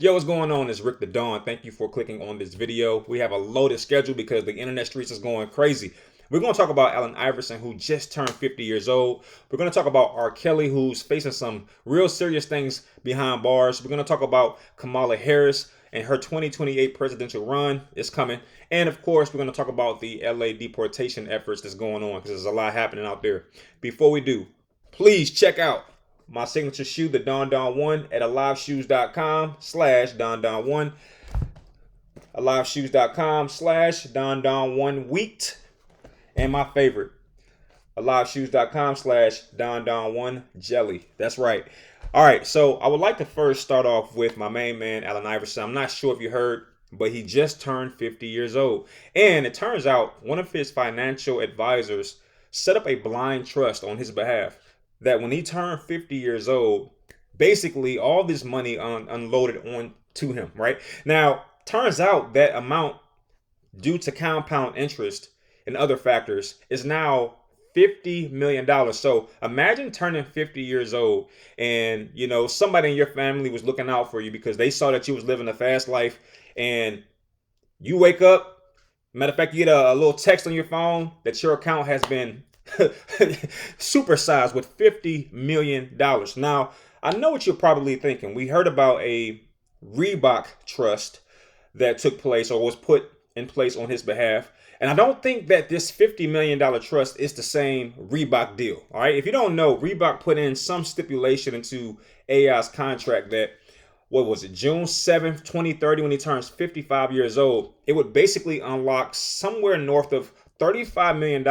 Yo, what's going on? It's Rick the Dawn. Thank you for clicking on this video. We have a loaded schedule because the internet streets is going crazy. We're going to talk about Allen Iverson, who just turned 50 years old. We're going to talk about R. Kelly, who's facing some real serious things behind bars. We're going to talk about Kamala Harris and her 2028 presidential run is coming. And of course, we're going to talk about the LA deportation efforts that's going on because there's a lot happening out there. Before we do, please check out my signature shoe, the Don Don 1, at aliveshoes.com/Don Don 1. Aliveshoes.com/Don Don 1 wheat. And my favorite, aliveshoes.com/Don Don 1 jelly. That's right. All right, so I would like to first start off with my main man, Allen Iverson. I'm not sure if you heard, but he just turned 50 years old. And it turns out one of his financial advisors set up a blind trust on his behalf that when he turned 50 years old, basically all this money unloaded on to him, right? Now, turns out that amount due to compound interest and other factors is now $50 million. So imagine turning 50 years old and, somebody in your family was looking out for you because they saw that you was living a fast life and you wake up, matter of fact, you get a little text on your phone that your account has been supersized with $50 million. Now, I know what you're probably thinking. We heard about a Reebok trust that took place or was put in place on his behalf. And I don't think that this $50 million trust is the same Reebok deal. All right. If you don't know, Reebok put in some stipulation into AI's contract that, what was it, June 7th, 2030, when he turns 55 years old, it would basically unlock somewhere north of $35 million.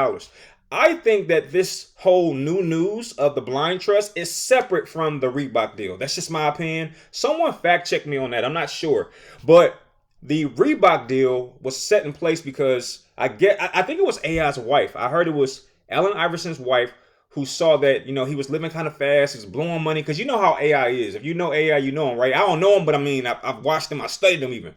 I think that this whole new news of the blind trust is separate from the Reebok deal. That's just my opinion. Someone fact check me on that. I'm not sure. But the Reebok deal was set in place because I think it was AI's wife. I heard it was Allen Iverson's wife who saw that, he was living kind of fast. He was blowing money. Because you know how AI is. If you know AI, you know him, right? I don't know him, but I mean, I've watched him. I studied him even.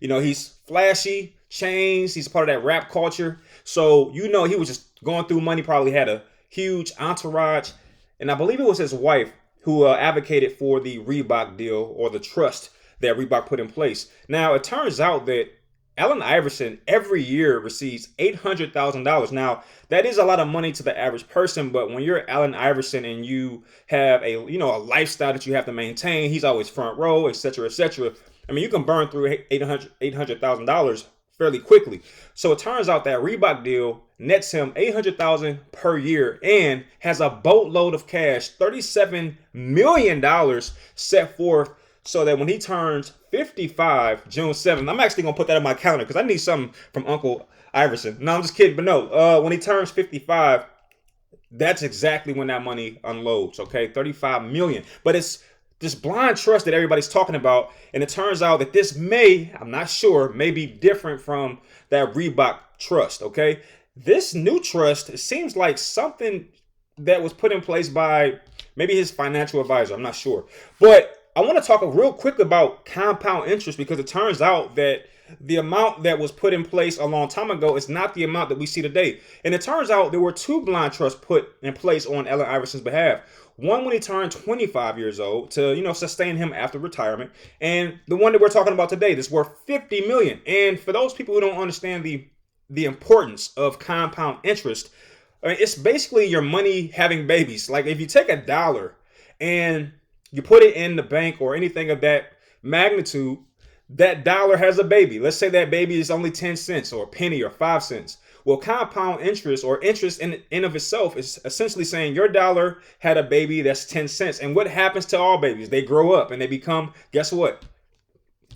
He's flashy, chains. He's part of that rap culture. So, he was just going through money, probably had a huge entourage. And I believe it was his wife who advocated for the Reebok deal or the trust that Reebok put in place. Now, it turns out that Allen Iverson every year receives $800,000. Now, that is a lot of money to the average person, but when you're Allen Iverson and you have a lifestyle that you have to maintain, he's always front row, etc., etc. I mean, you can burn through $800,000 fairly quickly. So it turns out that Reebok deal nets him $800,000 per year and has a boatload of cash, $37 million set forth so that when he turns 55, June 7th, I'm actually going to put that on my calendar because I need something from Uncle Iverson. No, I'm just kidding. But no, when he turns 55, that's exactly when that money unloads. Okay, 35 million. But it's this blind trust that everybody's talking about. And it turns out that this I'm not sure, may be different from that Reebok trust. Okay, this new trust, it seems like something that was put in place by maybe his financial advisor. I'm not sure. But I want to talk real quick about compound interest because it turns out that the amount that was put in place a long time ago is not the amount that we see today. And it turns out there were two blind trusts put in place on Allen Iverson's behalf. One when he turned 25 years old to, sustain him after retirement. And the one that we're talking about today, that's worth $50 million. And for those people who don't understand the importance of compound interest, I mean, it's basically your money having babies. Like if you take $1 and you put it in the bank or anything of that magnitude, that dollar has a baby. Let's say that baby is only 10 cents or a penny or 5 cents. Well, compound interest or interest in of itself is essentially saying your dollar had a baby that's 10 cents. And what happens to all babies? They grow up and they become, guess what?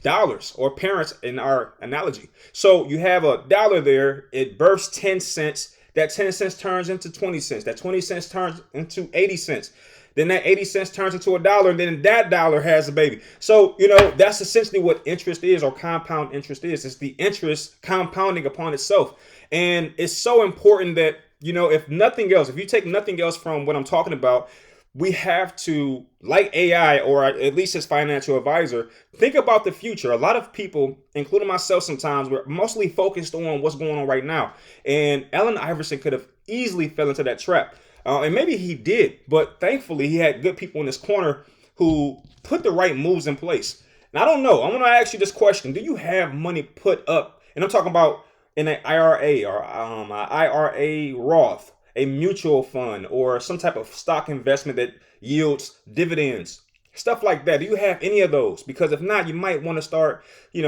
Dollars or parents in our analogy. So you have a dollar there. It births 10 cents. That 10 cents turns into 20 cents. That 20 cents turns into 80 cents. Then that 80 cents turns into $1, and then that dollar has a baby. So, that's essentially what interest is or compound interest is. It's the interest compounding upon itself. And it's so important that, if nothing else, if you take nothing else from what I'm talking about, we have to, like AI or at least his financial advisor, think about the future. A lot of people, including myself sometimes, we're mostly focused on what's going on right now. And Allen Iverson could have easily fell into that trap. And maybe he did, but thankfully he had good people in his corner who put the right moves in place. Now, I don't know. I want to ask you this question. Do you have money put up? And I'm talking about in an IRA or a IRA Roth, a mutual fund, or some type of stock investment that yields dividends, stuff like that. Do you have any of those? Because if not, you might want to start, you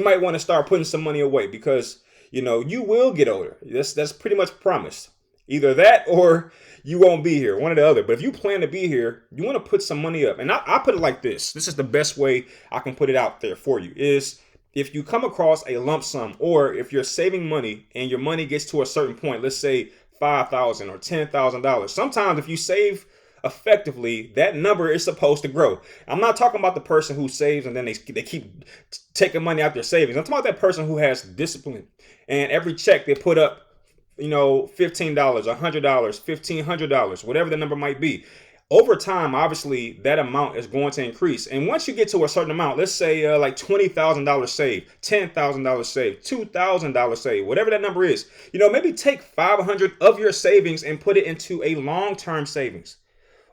might want to start putting some money away because, you will get older. That's pretty much promised. Either that or you won't be here, one or the other. But if you plan to be here, you want to put some money up. And I put it like this. This is the best way I can put it out there for you is if you come across a lump sum or if you're saving money and your money gets to a certain point, let's say $5,000 or $10,000. Sometimes if you save effectively, that number is supposed to grow. I'm not talking about the person who saves and then they keep taking money out their savings. I'm talking about that person who has discipline and every check they put up, $15, $100, $1,500, whatever the number might be. Over time, obviously, that amount is going to increase. And once you get to a certain amount, let's say like $20,000 saved, $10,000 saved, $2,000 saved, whatever that number is, maybe take $500 of your savings and put it into a long-term savings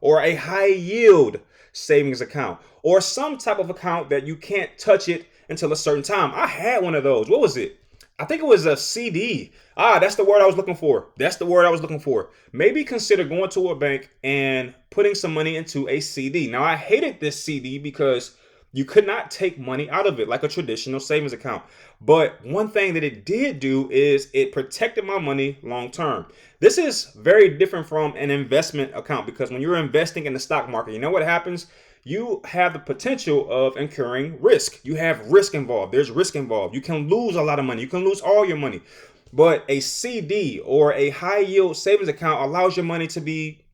or a high yield savings account or some type of account that you can't touch it until a certain time. I had one of those. What was it? I think it was a CD. That's the word I was looking for. Maybe consider going to a bank and putting some money into a CD. Now, I hated this CD because you could not take money out of it like a traditional savings account. But one thing that it did do is it protected my money long term. This is very different from an investment account because when you're investing in the stock market, you know what happens? You have the potential of incurring risk. You have risk involved. There's risk involved. You can lose a lot of money. You can lose all your money. But a CD or a high yield savings account allows your money to be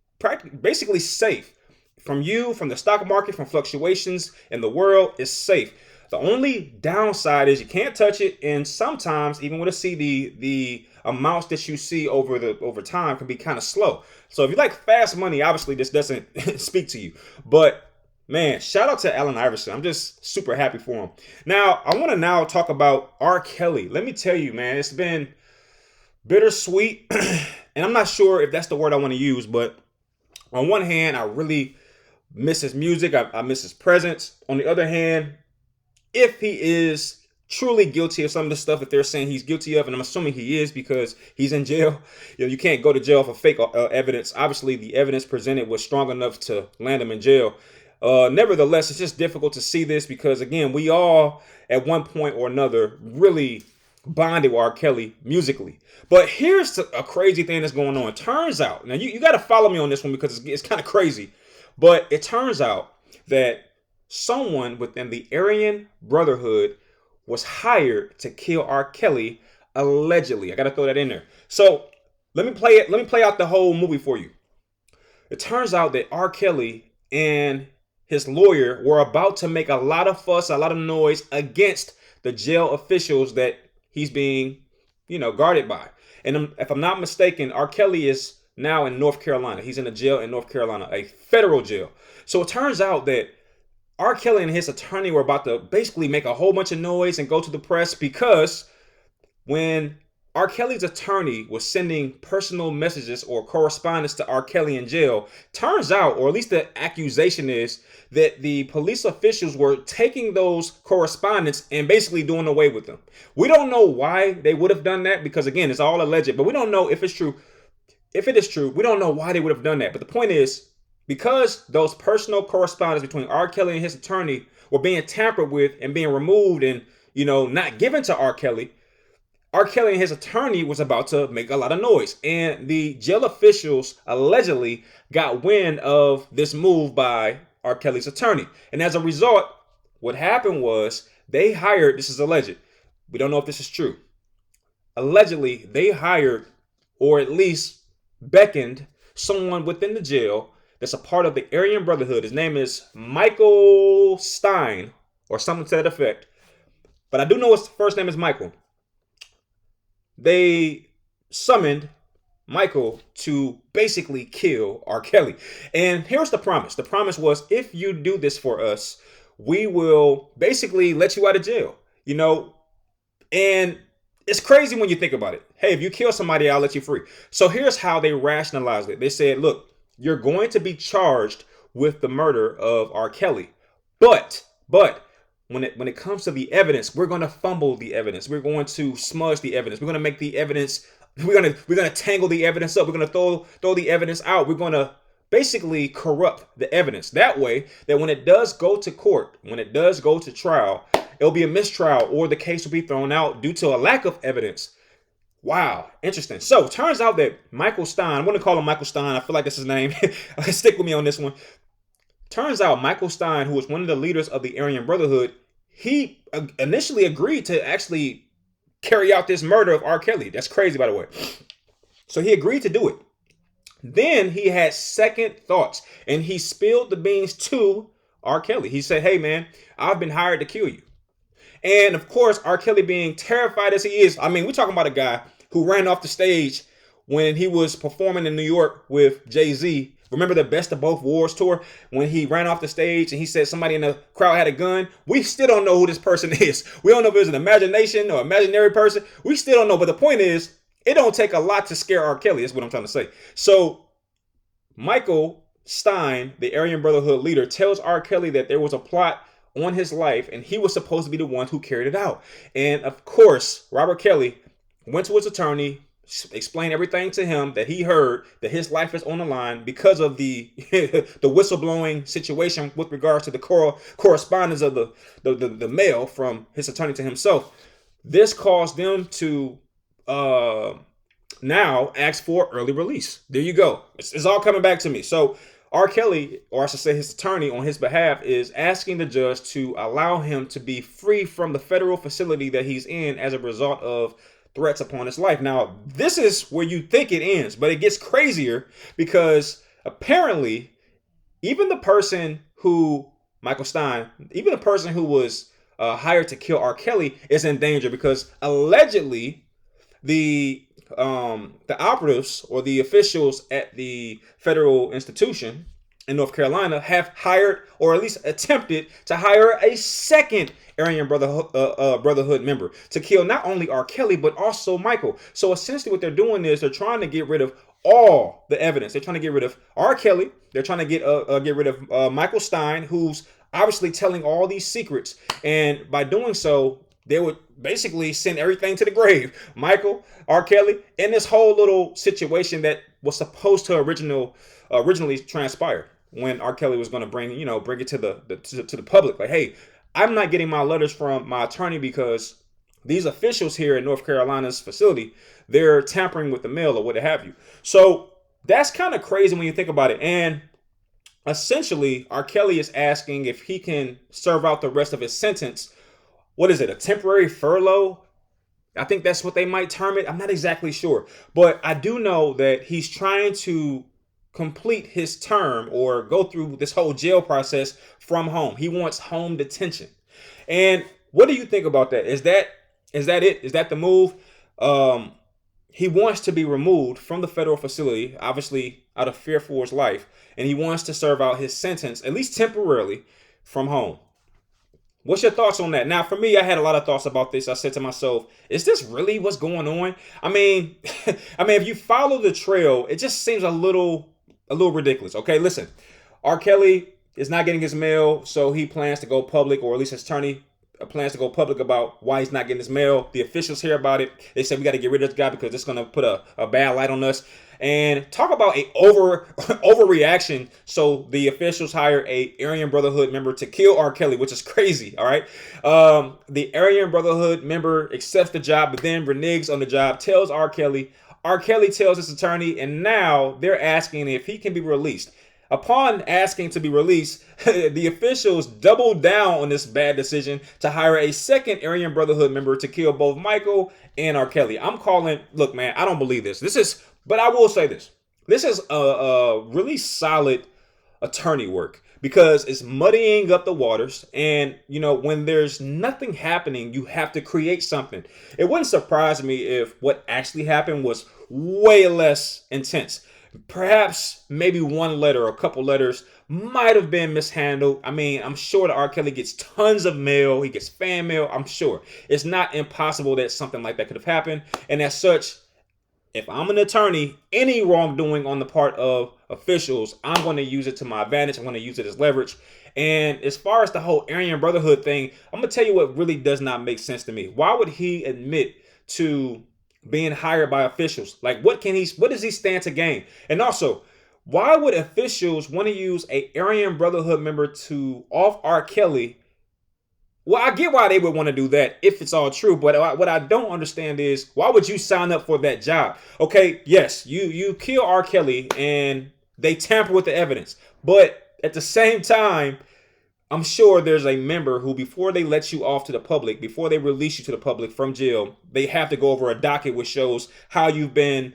basically safe from the stock market, from fluctuations in the world. Is safe. The only downside is you can't touch it. And sometimes even with a CD, the amounts that you see over time can be kind of slow. So if you like fast money, obviously this doesn't speak to you. But man, shout out to Allen Iverson. I'm just super happy for him. Now, I want to now talk about R. Kelly. Let me tell you, man, it's been bittersweet. And I'm not sure if that's the word I want to use, but on one hand, I really miss his music. I miss his presence. On the other hand, if he is truly guilty of some of the stuff that they're saying he's guilty of, and I'm assuming he is because he's in jail. You can't go to jail for fake evidence. Obviously, the evidence presented was strong enough to land him in jail. Nevertheless, it's just difficult to see this because, again, we all at one point or another really bonded with R. Kelly musically. But here's a crazy thing that's going on. It turns out, now you got to follow me on this one because it's kind of crazy, but it turns out that someone within the Aryan Brotherhood was hired to kill R. Kelly, allegedly. I got to throw that in there. So let me play out the whole movie for you. It turns out that R. Kelly and his lawyer were about to make a lot of fuss, a lot of noise against the jail officials that he's being, guarded by. And if I'm not mistaken, R. Kelly is now in North Carolina. He's in a jail in North Carolina, a federal jail. So it turns out that R. Kelly and his attorney were about to basically make a whole bunch of noise and go to the press because when R. Kelly's attorney was sending personal messages or correspondence to R. Kelly in jail, turns out, or at least the accusation is, that the police officials were taking those correspondence and basically doing away with them. We don't know why they would have done that because, again, it's all alleged, but we don't know if it's true. If it is true, we don't know why they would have done that. But the point is, because those personal correspondence between R. Kelly and his attorney were being tampered with and being removed and, not given to R. Kelly and his attorney was about to make a lot of noise. And the jail officials allegedly got wind of this move by R. Kelly's attorney. And as a result, what happened was they hired, this is alleged, we don't know if this is true. Allegedly, they hired or at least beckoned someone within the jail that's a part of the Aryan Brotherhood. His name is Michael Stein or something to that effect. But I do know his first name is Michael. They summoned Michael to basically kill R. Kelly. And here's the promise. The promise was, if you do this for us, we will basically let you out of jail. And it's crazy when you think about it. Hey, if you kill somebody, I'll let you free. So here's how they rationalized it. They said, look, you're going to be charged with the murder of R. Kelly. But when it comes to the evidence, we're going to fumble the evidence. We're going to smudge the evidence. We're going to make the evidence. We're gonna tangle the evidence up. We're gonna throw the evidence out. We're gonna basically corrupt the evidence. That way, that when it does go to court, when it does go to trial, it'll be a mistrial or the case will be thrown out due to a lack of evidence. Wow, interesting. So turns out that Michael Stein, I'm going to call him Michael Stein. I feel like that's his name. Stick with me on this one. Turns out Michael Stein, who was one of the leaders of the Aryan Brotherhood, he initially agreed to actually carry out this murder of R. Kelly. That's crazy, by the way. So he agreed to do it. Then he had second thoughts and he spilled the beans to R. Kelly. He said, "Hey, man, I've been hired to kill you." And of course, R. Kelly, being terrified as he is, I mean, we're talking about a guy who ran off the stage when he was performing in New York with Jay-Z. Remember the Best of Both Worlds tour when he ran off the stage and he said somebody in the crowd had a gun? We still don't know who this person is. We don't know if it's an imagination or imaginary person. We still don't know. But the point is, it don't take a lot to scare R. Kelly. That's what I'm trying to say. So Michael Stein, the Aryan Brotherhood leader, tells R. Kelly that there was a plot on his life and he was supposed to be the one who carried it out. And of course, Robert Kelly went to his attorney, explained everything to him that he heard, that his life is on the line because of the the whistleblowing situation with regards to the correspondence of the mail from his attorney to himself. This caused them to now ask for early release. There you go. It's all coming back to me. So R. Kelly, or I should say his attorney on his behalf, is asking the judge to allow him to be free from the federal facility that he's in as a result of threats upon his life. Now, this is where you think it ends, but it gets crazier because apparently even the person who, Michael Stein, even the person who was hired to kill R. Kelly is in danger because allegedly the operatives or the officials at the federal institution in North Carolina have hired, or at least attempted to hire, a second Aryan Brotherhood member to kill not only R. Kelly, but also Michael. So essentially what they're doing is they're trying to get rid of all the evidence. They're trying to get rid of R. Kelly. They're trying to get rid of Michael Stein, who's obviously telling all these secrets. And by doing so, they would basically send everything to the grave. Michael, R. Kelly, and this whole little situation that was supposed to originally transpire when R. Kelly was going to bring it to the public. Like, hey, I'm not getting my letters from my attorney because these officials here in North Carolina's facility, they're tampering with the mail or what have you. So that's kind of crazy when you think about it. And essentially, R. Kelly is asking if he can serve out the rest of his sentence. What is it? A temporary furlough? I think that's what they might term it. I'm not exactly sure. But I do know that he's trying to complete his term or go through this whole jail process from home. He wants home detention. And what do you think about that? Is that it? Is that the move? He wants to be removed from the federal facility, obviously out of fear for his life, and he wants to serve out his sentence, at least temporarily, from home. What's your thoughts on that? Now, for me, I had a lot of thoughts about this. I said to myself, is this really what's going on? I mean, if you follow the trail, it just seems a little ridiculous. Okay, listen, R. Kelly is not getting his mail, so he plans to go public, or at least his attorney plans to go public about why he's not getting his mail. The officials hear about it. They said, we got to get rid of this guy because it's going to put a bad light on us. And talk about a overreaction. So the officials hire a Aryan Brotherhood member to kill R. Kelly, which is crazy. All right. The Aryan Brotherhood member accepts the job, but then reneges on the job, tells R. Kelly. R. Kelly tells his attorney, and now they're asking if he can be released. Upon asking to be released, the officials doubled down on this bad decision to hire a second Aryan Brotherhood member to kill both Michael and R. Kelly. Look, man, I don't believe this. But I will say this. This is a really solid attorney work because it's muddying up the waters. And, when there's nothing happening, you have to create something. It wouldn't surprise me if what actually happened was way less intense. Perhaps maybe one letter or a couple letters might have been mishandled. I mean, I'm sure that R. Kelly gets tons of mail. He gets fan mail. I'm sure it's not impossible that something like that could have happened. And as such, if I'm an attorney, any wrongdoing on the part of officials, I'm going to use it to my advantage. I'm going to use it as leverage. And as far as the whole Aryan Brotherhood thing, I'm gonna tell you what really does not make sense to me. Why would he admit to being hired by officials? Like, what does he stand to gain? And also, why would officials want to use a Aryan Brotherhood member to off R. Kelly? Well, I get why they would want to do that if it's all true, but what I don't understand is, why would you sign up for that job? Okay, yes, you kill R. Kelly and they tamper with the evidence, but at the same time, I'm sure there's a member who, before they let you off to the public, before they release you to the public from jail, they have to go over a docket which shows how you've been,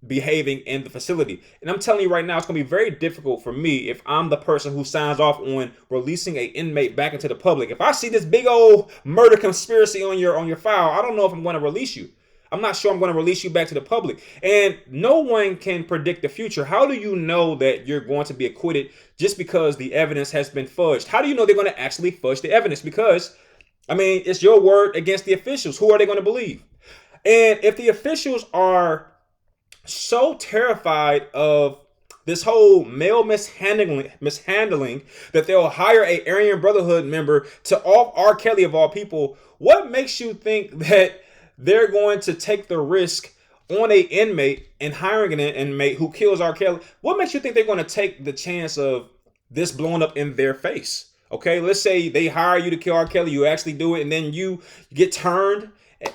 behaving in the facility. And I'm telling you right now, it's going to be very difficult for me if I'm the person who signs off on releasing an inmate back into the public. If I see this big old murder conspiracy on your file, I don't know if I'm going to release you. I'm not sure I'm going to release you back to the public. And no one can predict the future. How do you know that you're going to be acquitted just because the evidence has been fudged? How do you know they're going to actually fudge the evidence? Because, I mean, it's your word against the officials. Who are they going to believe? And if the officials are so terrified of this whole male mishandling that they'll hire a Aryan Brotherhood member to off R. Kelly of all people, what makes you think that they're going to take the risk on a inmate and hiring an inmate who kills R. Kelly? What makes you think they're going to take the chance of this blowing up in their face? Okay, let's say they hire you to kill R. Kelly, you actually do it, and then you get turned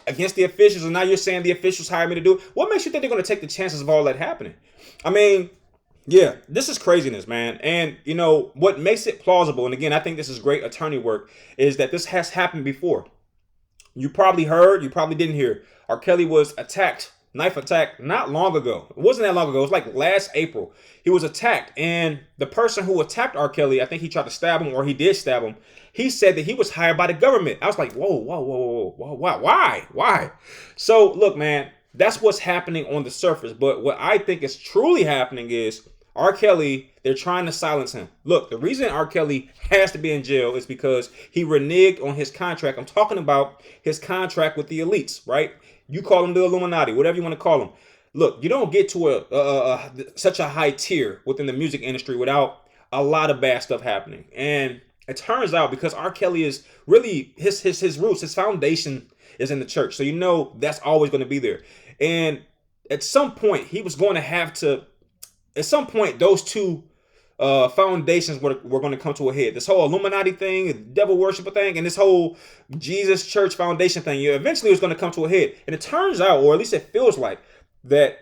against the officials, and now you're saying the officials hired me to do it. What makes you think they're going to take the chances of all that happening? I mean, yeah, this is craziness, man. And, what makes it plausible, and again, I think this is great attorney work, is that this has happened before. You probably heard, you probably didn't hear. R. Kelly was attacked, knife attack, not long ago. It wasn't that long ago. It was like last April. He was attacked, and the person who attacked R. Kelly, I think he tried to stab him, or he did stab him. He said that he was hired by the government. I was like, whoa, why? So look, man, that's what's happening on the surface. But what I think is truly happening is R. Kelly, they're trying to silence him. Look, the reason R. Kelly has to be in jail is because he reneged on his contract. I'm talking about his contract with the elites, right? You call them the Illuminati, whatever you want to call them. Look, you don't get to such a high tier within the music industry without a lot of bad stuff happening. And it turns out, because R. Kelly is really, his roots, his foundation is in the church. So that's always going to be there. And at some point, he was going to have to, at some point, those two foundations were going to come to a head. This whole Illuminati thing, devil worshiper thing, and this whole Jesus Church Foundation thing, eventually it was going to come to a head. And it turns out, or at least it feels like, that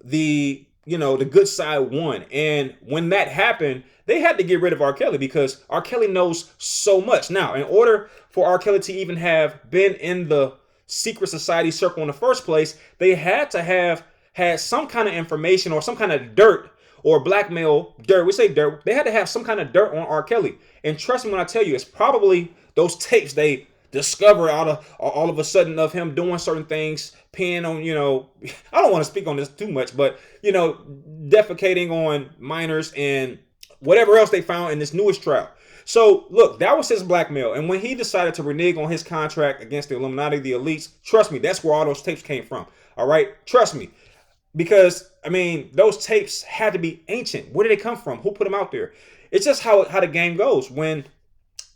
the good side won. And when that happened, they had to get rid of R. Kelly because R. Kelly knows so much. Now, in order for R. Kelly to even have been in the secret society circle in the first place, they had to have had some kind of information or some kind of dirt or blackmail dirt. We say dirt. They had to have some kind of dirt on R. Kelly. And trust me when I tell you, it's probably those tapes they discover out of all of a sudden of him doing certain things, peeing on, I don't want to speak on this too much, but, defecating on minors and whatever else they found in this newest trial. So, look, that was his blackmail. And when he decided to renege on his contract against the Illuminati, the elites, trust me, that's where all those tapes came from. All right? Trust me. Because, those tapes had to be ancient. Where did they come from? Who put them out there? It's just how the game goes when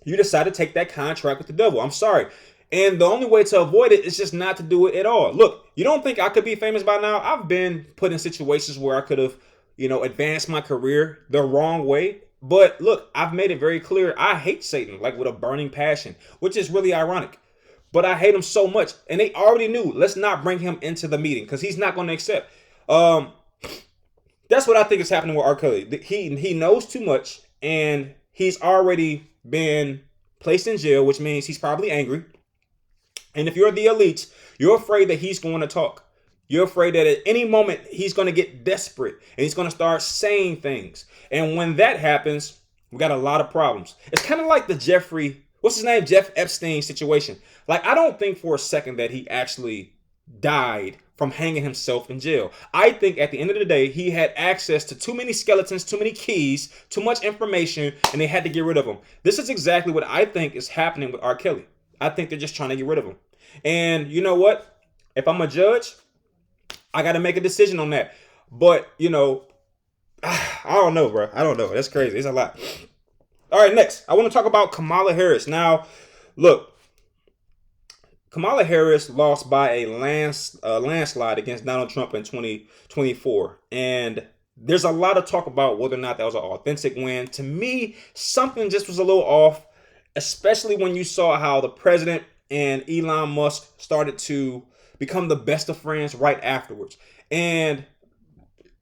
you decide to take that contract with the devil. I'm sorry. And the only way to avoid it is just not to do it at all. Look, you don't think I could be famous by now? I've been put in situations where I could have, advanced my career the wrong way. But look, I've made it very clear. I hate Satan, like with a burning passion, which is really ironic. But I hate him so much. And they already knew, let's not bring him into the meeting because he's not going to accept. That's what I think is happening with R. Kelly. He knows too much, and he's already been placed in jail, which means he's probably angry. And if you're the elites, you're afraid that he's going to talk. You're afraid that at any moment he's going to get desperate and he's going to start saying things. And when that happens, we got a lot of problems. It's kind of like the Jeff Epstein situation. Like, I don't think for a second that he actually died from hanging himself in jail. I think at the end of the day, he had access to too many skeletons, too many keys, too much information, and they had to get rid of him. This is exactly what I think is happening with R. Kelly. I think they're just trying to get rid of him. And you know what? If I'm a judge, I got to make a decision on that. But, I don't know, bro. I don't know. That's crazy. It's a lot. All right, next, I want to talk about Kamala Harris. Now, look, Kamala Harris lost by a landslide against Donald Trump in 2024. And there's a lot of talk about whether or not that was an authentic win. To me, something just was a little off, especially when you saw how the president and Elon Musk started to become the best of friends right afterwards. And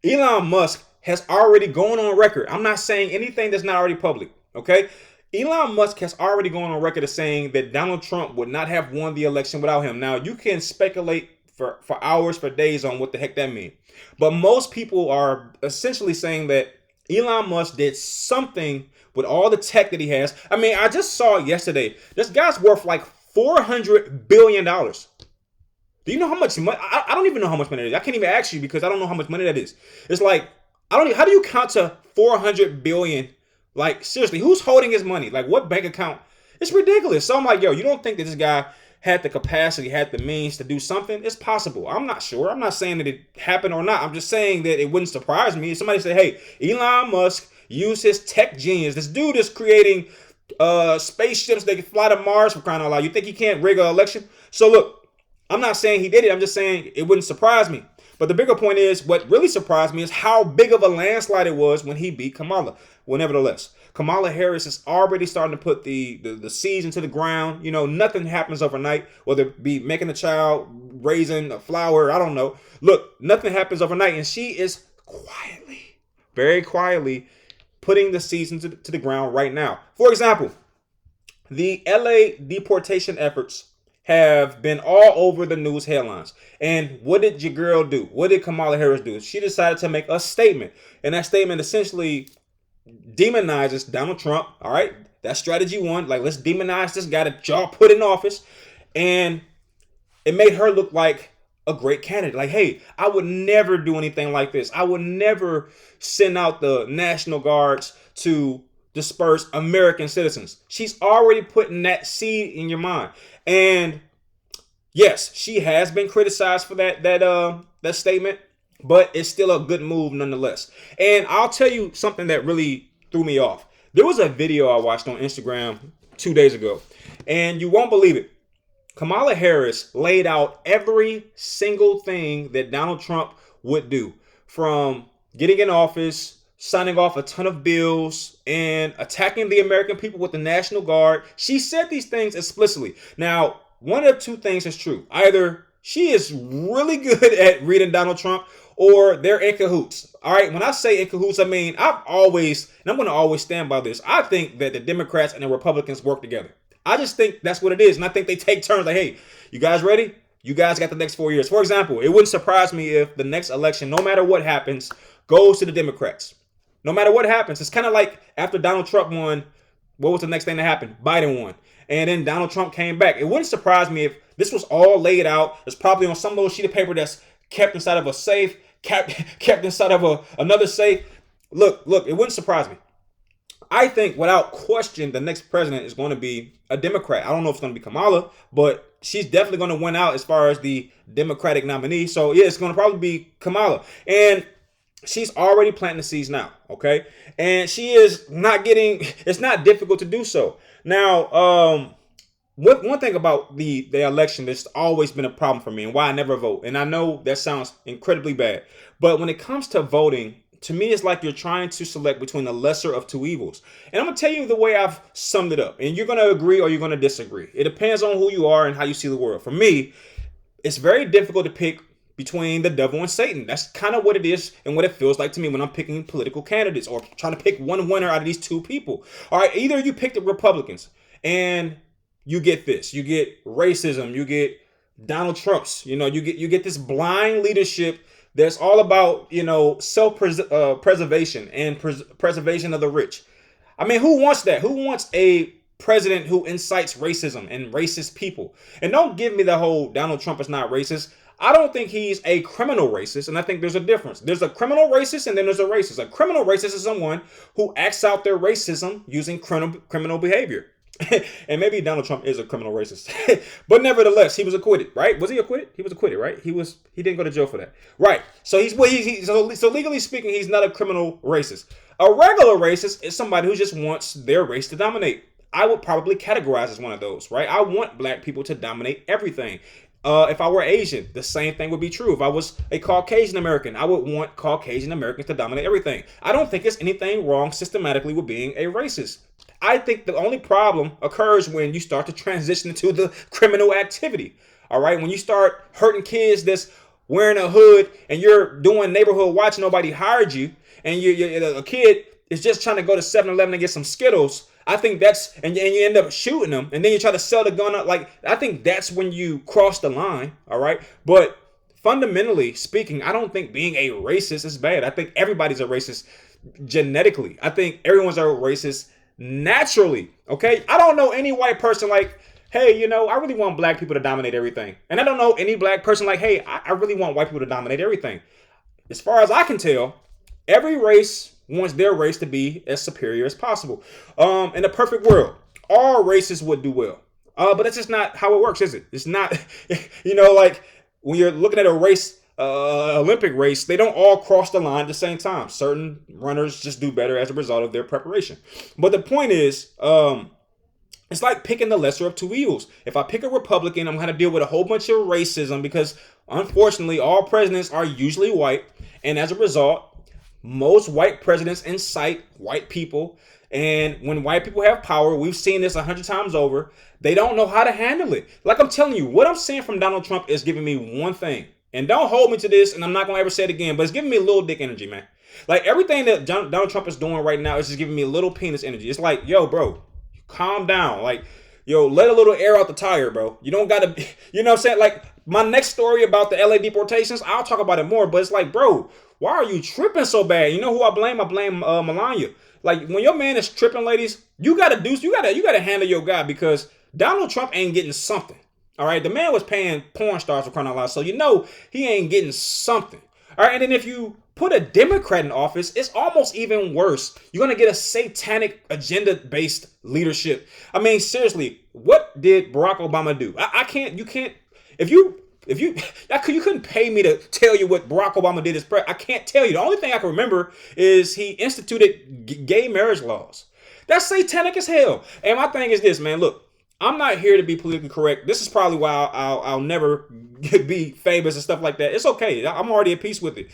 Elon Musk has already gone on record. I'm not saying anything that's not already public, okay? Elon Musk has already gone on record as saying that Donald Trump would not have won the election without him. Now, you can speculate for hours, for days on what the heck that means. But most people are essentially saying that Elon Musk did something with all the tech that he has. I mean, I just saw yesterday, this guy's worth like $400 billion. Do you know how much money? I don't even know how much money it is. I can't even ask you because I don't know how much money that is. It's like, how do you count to 400 billion? Like, seriously, who's holding his money? Like, what bank account? It's ridiculous. So I'm like, yo, you don't think that this guy had the capacity, had the means to do something? It's possible. I'm not sure. I'm not saying that it happened or not. I'm just saying that it wouldn't surprise me if somebody said, hey, Elon Musk used his tech genius. This dude is creating spaceships that can fly to Mars, for crying out loud. You think he can't rig an election? So look, I'm not saying he did it. I'm just saying it wouldn't surprise me. But the bigger point is, what really surprised me is how big of a landslide it was when he beat Kamala. Well, nevertheless, Kamala Harris is already starting to put the seeds into the ground. You know, nothing happens overnight, whether it be making a child, raising a flower, I don't know. Look, nothing happens overnight, and she is quietly, very quietly, putting the seeds into the ground right now. For example, the LA deportation efforts have been all over the news headlines. And what did your girl do? What did Kamala Harris do? She decided to make a statement. And that statement essentially demonizes Donald Trump. All right. That's strategy one. Like, let's demonize this guy that y'all put in office. And it made her look like a great candidate. Like, hey, I would never do anything like this. I would never send out the National Guards to disperse American citizens. She's already putting that seed in your mind. And yes, she has been criticized for that statement, but it's still a good move nonetheless. And I'll tell you something that really threw me off. There was a video I watched on Instagram 2 days ago, and you won't believe it. Kamala Harris laid out every single thing that Donald Trump would do, from getting in office, signing off a ton of bills, and attacking the American people with the National Guard. She said these things explicitly. Now, one of two things is true. Either she is really good at reading Donald Trump, or they're in cahoots. All right, when I say in cahoots, I mean, I've always, and I'm going to always stand by this, I think that the Democrats and the Republicans work together. I just think that's what it is. And I think they take turns like, hey, you guys ready? You guys got the next 4 years. For example, it wouldn't surprise me if the next election, no matter what happens, goes to the Democrats. No matter what happens. It's kind of like after Donald Trump won, what was the next thing that happened? Biden won. And then Donald Trump came back. It wouldn't surprise me if this was all laid out. It's probably on some little sheet of paper that's kept inside of a safe, kept inside of another safe. Look, it wouldn't surprise me. I think without question, the next president is going to be a Democrat. I don't know if it's going to be Kamala, but she's definitely going to win out as far as the Democratic nominee. So yeah, it's going to probably be Kamala. And she's already planting the seeds now, okay? And she is not getting, it's not difficult to do so. Now, one thing about the election that's always been a problem for me and why I never vote, and I know that sounds incredibly bad, but when it comes to voting, to me, it's like you're trying to select between the lesser of two evils. And I'm going to tell you the way I've summed it up. And you're going to agree or you're going to disagree. It depends on who you are and how you see the world. For me, it's very difficult to pick between the devil and Satan. That's kind of what it is and what it feels like to me when I'm picking political candidates or trying to pick one winner out of these two people. All right, either you pick the Republicans and you get this. You get racism. You get Donald Trump's. You get this blind leadership that's all about, self-preservation and preservation of the rich. I mean, who wants that? Who wants a president who incites racism and racist people? And don't give me the whole Donald Trump is not racist. I don't think he's a criminal racist, and I think there's a difference. There's a criminal racist, and then there's a racist. A criminal racist is someone who acts out their racism using criminal behavior. And maybe Donald Trump is a criminal racist. But nevertheless, he was acquitted, right? Was he acquitted? He was acquitted, right? He didn't go to jail for that. Right. So so legally speaking, he's not a criminal racist. A regular racist is somebody who just wants their race to dominate. I would probably categorize as one of those, right? I want black people to dominate everything. If I were Asian, the same thing would be true. If I was a Caucasian American, I would want Caucasian Americans to dominate everything. I don't think there's anything wrong systematically with being a racist. I think the only problem occurs when you start to transition into the criminal activity. All right, when you start hurting kids that's wearing a hood and you're doing neighborhood watch, nobody hired you, and a kid is just trying to go to 7-Eleven and get some Skittles. I think that's, and you end up shooting them, and then you try to sell the gun up. Like, I think that's when you cross the line, all right? But fundamentally speaking, I don't think being a racist is bad. I think everybody's a racist genetically. I think everyone's a racist naturally, okay? I don't know any white person like, hey, I really want black people to dominate everything. And I don't know any black person like, hey, I really want white people to dominate everything. As far as I can tell, every race wants their race to be as superior as possible. In a perfect world, all races would do well. But that's just not how it works, is it? It's not, like when you're looking at a race, Olympic race, they don't all cross the line at the same time. Certain runners just do better as a result of their preparation. But the point is, it's like picking the lesser of two evils. If I pick a Republican, I'm going to deal with a whole bunch of racism because, unfortunately, all presidents are usually white. And as a result, most white presidents incite white people. And when white people have power, we've seen this 100 times over, they don't know how to handle it. Like I'm telling you, what I'm seeing from Donald Trump is giving me one thing. And don't hold me to this, and I'm not going to ever say it again, but it's giving me little dick energy, man. Like everything that Donald Trump is doing right now is just giving me a little penis energy. It's like, yo, bro, calm down. Like, yo, let a little air out the tire, bro. You don't got to, you know what I'm saying? Like my next story about the LA deportations, I'll talk about it more, but it's like, bro, why are you tripping so bad? You know who I blame? I blame Melania. Like when your man is tripping, ladies, you gotta handle your guy because Donald Trump ain't getting something. All right, the man was paying porn stars for crying out loud, so he ain't getting something. All right, and then if you put a Democrat in office, it's almost even worse. You're gonna get a satanic agenda-based leadership. I mean, seriously, what did Barack Obama do? You couldn't pay me to tell you what Barack Obama did as president. I can't tell you. The only thing I can remember is he instituted gay marriage laws. That's satanic as hell. And my thing is this, man. Look, I'm not here to be politically correct. This is probably why I'll never be famous and stuff like that. It's okay. I'm already at peace with it.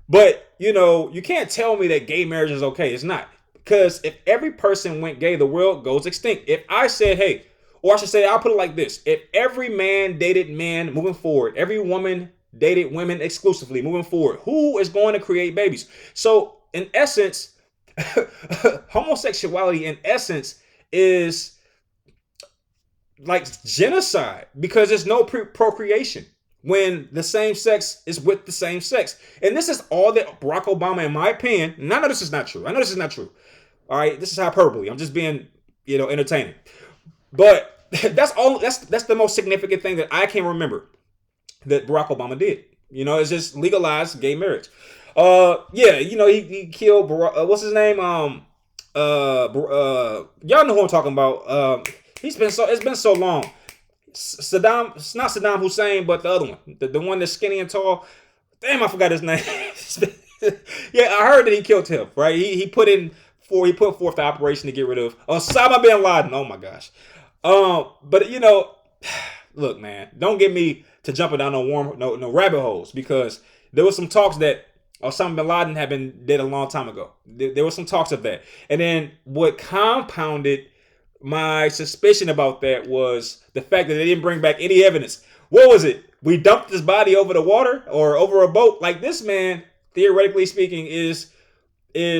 But, you can't tell me that gay marriage is okay. It's not. Because if every person went gay, the world goes extinct. If I said, hey, or I should say, I'll put it like this. If every man dated men moving forward, every woman dated women exclusively moving forward, who is going to create babies? So in essence, homosexuality in essence is like genocide because there's no procreation when the same sex is with the same sex. And this is all that Barack Obama, in my opinion, and I know this is not true. All right, this is hyperbole. I'm just being, entertaining. But that's the most significant thing that I can remember that Barack Obama did. It's just legalized gay marriage. He killed Barack, what's his name? Y'all know who I'm talking about. It's been so long. Saddam, it's not Saddam Hussein, but the other one, the one that's skinny and tall. Damn, I forgot his name. Yeah, I heard that he killed him. Right? He put forth the operation to get rid of Osama bin Laden. Oh my gosh. But look, man, don't get me to jumping down no rabbit holes because there was some talks that Osama bin Laden had been dead a long time ago. There was some talks of that, and then what compounded my suspicion about that was the fact that they didn't bring back any evidence. What was it? We dumped his body over the water or over a boat. Like this man, theoretically speaking, is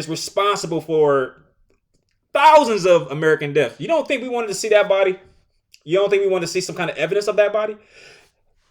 responsible for thousands of American deaths. You don't think we wanted to see that body? You don't think we wanted to see some kind of evidence of that body?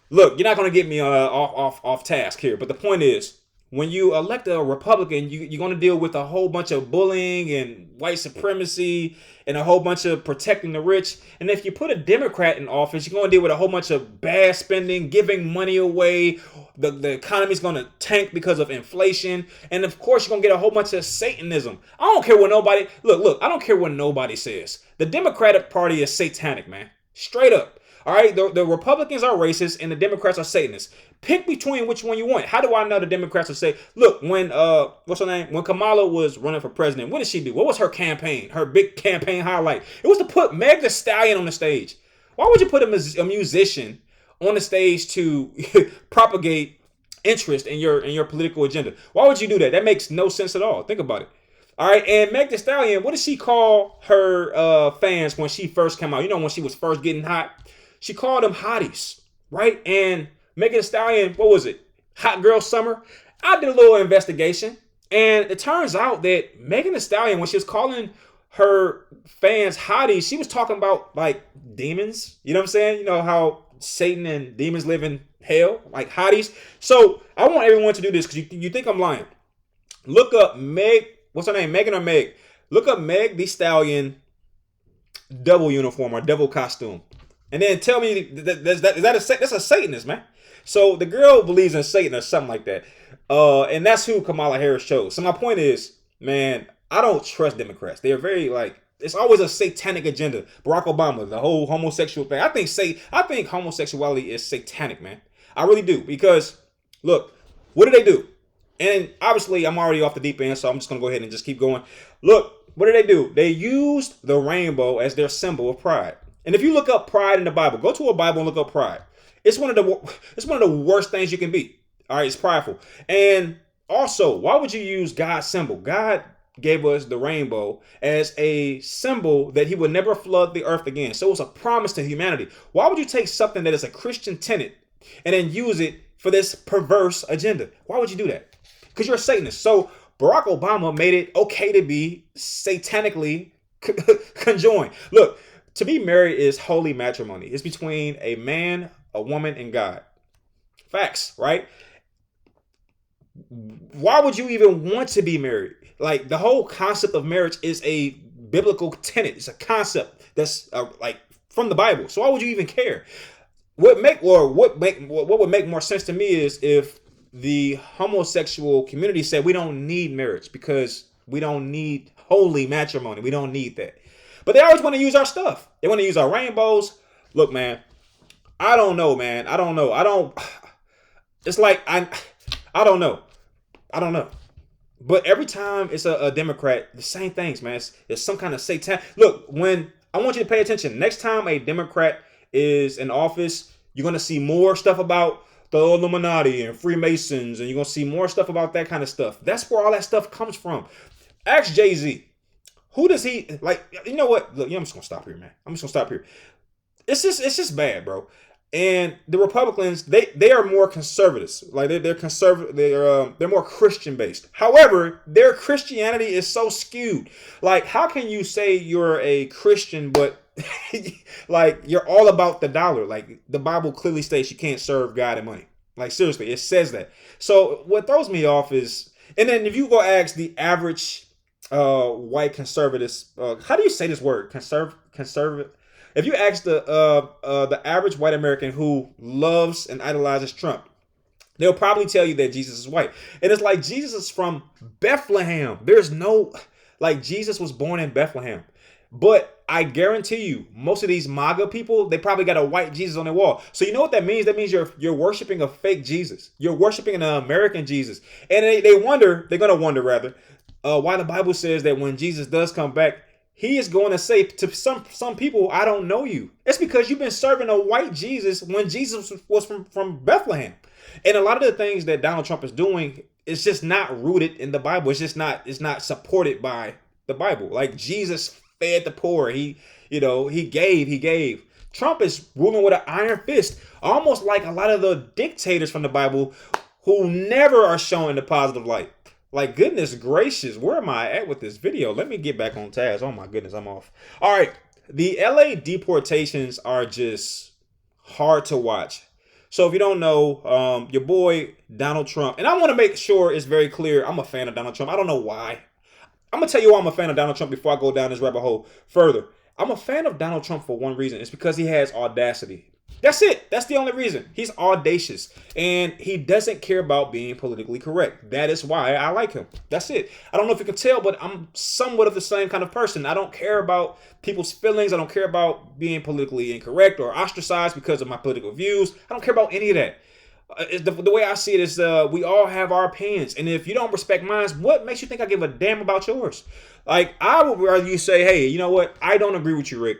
Look, you're not going to get me off task here. But the point is, when you elect a Republican, you're going to deal with a whole bunch of bullying and white supremacy and a whole bunch of protecting the rich. And if you put a Democrat in office, you're going to deal with a whole bunch of bad spending, giving money away. The economy's going to tank because of inflation. And of course, you're going to get a whole bunch of Satanism. I don't care what nobody... Look, I don't care what nobody says. The Democratic Party is satanic, man. Straight up. All right, the Republicans are racist and the Democrats are Satanists. Pick between which one you want. How do I know the Democrats will say, look, when what's her name? When Kamala was running for president, what did she do? What was her campaign? Her big campaign highlight? It was to put Meg Thee Stallion on the stage. Why would you put a musician on the stage to propagate interest in your political agenda? Why would you do that? That makes no sense at all. Think about it. All right, and Meg Thee Stallion, what did she call her fans when she first came out? You know, when she was first getting hot, she called them hotties, right? And Meg Thee Stallion, what was it? Hot Girl Summer. I did a little investigation, and it turns out that Megan Thee Stallion, when she was calling her fans hotties, she was talking about like demons. You know what I'm saying? You know how Satan and demons live in hell, like hotties. So I want everyone to do this because you think I'm lying. Look up Meg. What's her name? Megan or Meg? Look up Meg Thee Stallion devil uniform or devil costume, and then tell me that's a Satanist, man. So the girl believes in Satan or something like that, and that's who Kamala Harris chose. So my point is, man, I don't trust Democrats. They are very like, it's always a satanic agenda. Barack Obama, the whole homosexual thing. I think homosexuality is satanic, man. I really do, because look, what do? And obviously, I'm already off the deep end, so I'm just going to go ahead and just keep going. Look, what do? They used the rainbow as their symbol of pride. And if you look up pride in the Bible, go to a Bible and look up pride. It's one of the worst things you can be. All right, it's prideful. And also, why would you use God's symbol? God gave us the rainbow as a symbol that he would never flood the earth again. So it's a promise to humanity. Why would you take something that is a Christian tenet and then use it for this perverse agenda? Why would you do that? Because you're a Satanist. So Barack Obama made it okay to be satanically conjoined. Look, to be married is holy matrimony. It's between a man, a woman, and God. Facts, right? Why would you even want to be married? Like, the whole concept of marriage is a biblical tenet. It's a concept that's like from the Bible. So why would you even care? What would make more sense to me is if the homosexual community said we don't need marriage because we don't need holy matrimony. We don't need that. But they always want to use our stuff. They want to use our rainbows. Look, man, I don't know, man. I don't know. It's like, I don't know. But every time it's a Democrat, the same things, man. It's some kind of satan. Look, I want you to pay attention. Next time a Democrat is in office, you're going to see more stuff about the Illuminati and Freemasons, and you're going to see more stuff about that kind of stuff. That's where all that stuff comes from. Ask Jay-Z. Who does he, like, you know what? Look, I'm just going to stop here, man. I'm just going to stop here. It's just bad, bro. And the Republicans, they are more conservatives. Like, they're conservative. They're more Christian based. However, their Christianity is so skewed. Like, how can you say you're a Christian, but like, you're all about the dollar? Like, the Bible clearly states you can't serve God and money. Like, seriously, it says that. So what throws me off is, and then if you go ask the average white conservatives, how do you say this word? Conservative. If you ask the average white American who loves and idolizes Trump, they'll probably tell you that Jesus is white. And it's like, Jesus is from Bethlehem. There's no, like, Jesus was born in Bethlehem. But I guarantee you, most of these MAGA people, they probably got a white Jesus on their wall. So you know what that means? That means you're worshiping a fake Jesus. You're worshiping an American Jesus. And they're going to wonder why the Bible says that when Jesus does come back, he is going to say to some people, I don't know you. It's because you've been serving a white Jesus when Jesus was from Bethlehem. And a lot of the things that Donald Trump is doing is just not rooted in the Bible. It's not supported by the Bible. Like, Jesus fed the poor. He gave. Trump is ruling with an iron fist, almost like a lot of the dictators from the Bible who never are shown in the positive light. Like, goodness gracious, where am I at with this video? Let me get back on task. Oh my goodness, I'm off. All right, the LA deportations are just hard to watch. So if you don't know, your boy Donald Trump, and I want to make sure it's very clear, I'm a fan of Donald Trump. I don't know why. I'm going to tell you why I'm a fan of Donald Trump before I go down this rabbit hole further. I'm a fan of Donald Trump for one reason. It's because he has audacity. That's it. That's the only reason. He's audacious and he doesn't care about being politically correct. That is why I like him. That's it. I don't know if you can tell, but I'm somewhat of the same kind of person. I don't care about people's feelings. I don't care about being politically incorrect or ostracized because of my political views. I don't care about any of that. The way I see it is we all have our opinions. And if you don't respect mine, what makes you think I give a damn about yours? Like, I would rather you say, hey, you know what? I don't agree with you, Rick,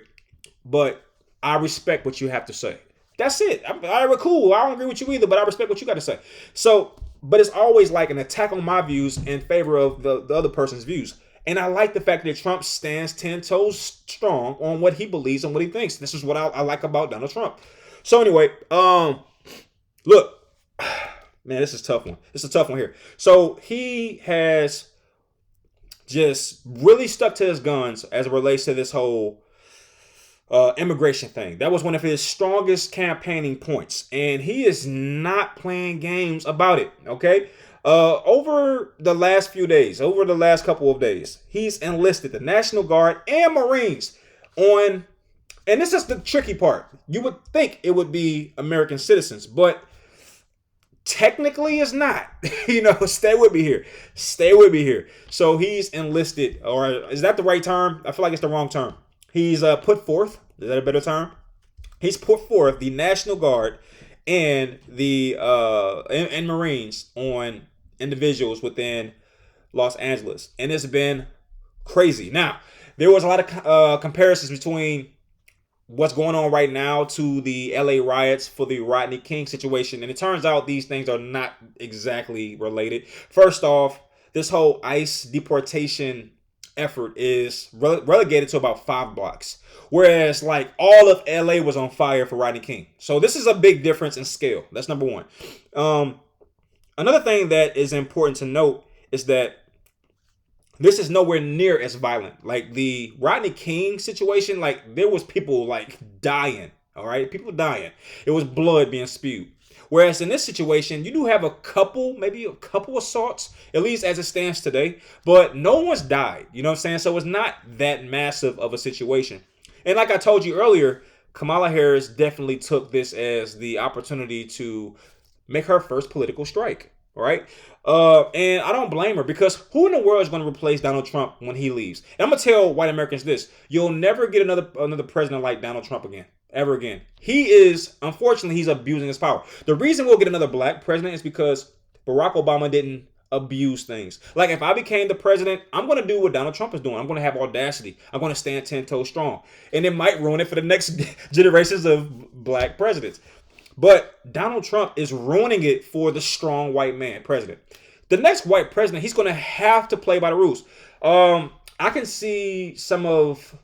but I respect what you have to say. That's it. I'm cool. I don't agree with you either, but I respect what you got to say. So, but it's always like an attack on my views in favor of the other person's views. And I like the fact that Trump stands 10 toes strong on what he believes and what he thinks. This is what I like about Donald Trump. So anyway, look, man, this is a tough one. This is a tough one here. So he has just really stuck to his guns as it relates to this whole immigration thing. That was one of his strongest campaigning points, and he is not playing games about it. Okay, over the last few days, over the last couple of days, he's enlisted the National Guard and Marines on, and this is the tricky part. You would think it would be American citizens, but technically it's not. Stay with me here. Stay with me here. So he's enlisted, or is that the right term? I feel like it's the wrong term. He's put forth, is that a better term? He's put forth the National Guard and the and Marines on individuals within Los Angeles. And it's been crazy. Now, there was a lot of comparisons between what's going on right now to the LA riots for the Rodney King situation. And it turns out these things are not exactly related. First off, this whole ICE deportation effort is relegated to about 5 blocks, whereas like all of LA was on fire for Rodney King. So this is a big difference in scale. That's number one. Another thing that is important to note is that this is nowhere near as violent. Like the Rodney King situation, like there was people like dying. All right, people dying. It was blood being spewed. Whereas in this situation, you do have maybe a couple assaults, at least as it stands today, but no one's died. You know what I'm saying? So it's not that massive of a situation. And like I told you earlier, Kamala Harris definitely took this as the opportunity to make her first political strike. All right. And I don't blame her, because who in the world is going to replace Donald Trump when he leaves? And I'm going to tell white Americans this: you'll never get another president like Donald Trump again. Ever again. Unfortunately, he's abusing his power. The reason we'll get another black president is because Barack Obama didn't abuse things. Like if I became the president, I'm going to do what Donald Trump is doing. I'm going to have audacity. I'm going to stand 10 toes strong. And it might ruin it for the next generations of black presidents. But Donald Trump is ruining it for the strong white man president. The next white president, he's going to have to play by the rules. I can see some of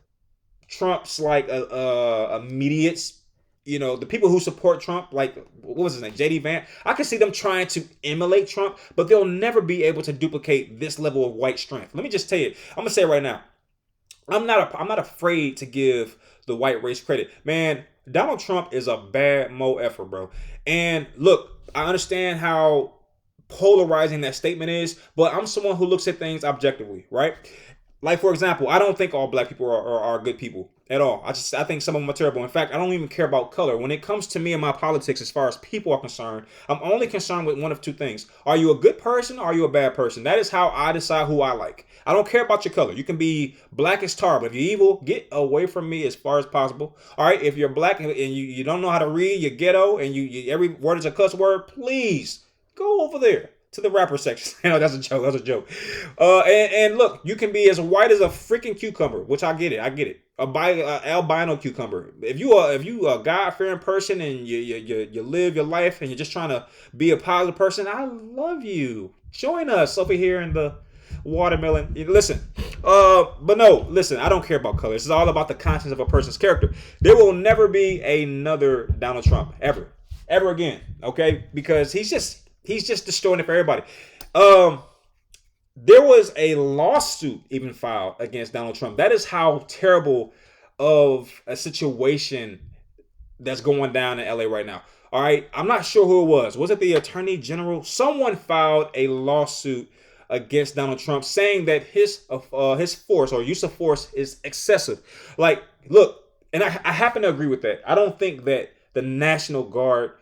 Trump's like immediates, the people who support Trump, like what was his name, JD Vance. I can see them trying to emulate Trump, but they'll never be able to duplicate this level of white strength. Let me just tell you, I'm gonna say it right now, I'm not afraid to give the white race credit. Man, Donald Trump is a bad mo-effer, bro. And look, I understand how polarizing that statement is, but I'm someone who looks at things objectively, right? Like, for example, I don't think all black people are good people at all. I think some of them are terrible. In fact, I don't even care about color. When it comes to me and my politics, as far as people are concerned, I'm only concerned with one of two things. Are you a good person or are you a bad person? That is how I decide who I like. I don't care about your color. You can be black as tar, but if you're evil, get away from me as far as possible. All right, if you're black and you don't know how to read, you're ghetto, and you every word is a cuss word, please go over there to the rapper section. That's a joke. That's a joke. And look, you can be as white as a freaking cucumber, which I get it. Albino cucumber. If you a God-fearing person and you live your life and you're just trying to be a positive person, I love you. Join us over here in the watermelon. Listen, but no, listen. I don't care about color. This is all about the contents of a person's character. There will never be another Donald Trump ever again. Okay, because he's just destroying it for everybody. There was a lawsuit even filed against Donald Trump. That is how terrible of a situation that's going down in LA right now. All right. I'm not sure who it was. Was it the Attorney General? Someone filed a lawsuit against Donald Trump saying that his force or use of force is excessive. Like, look, and I happen to agree with that. I don't think that the National Guard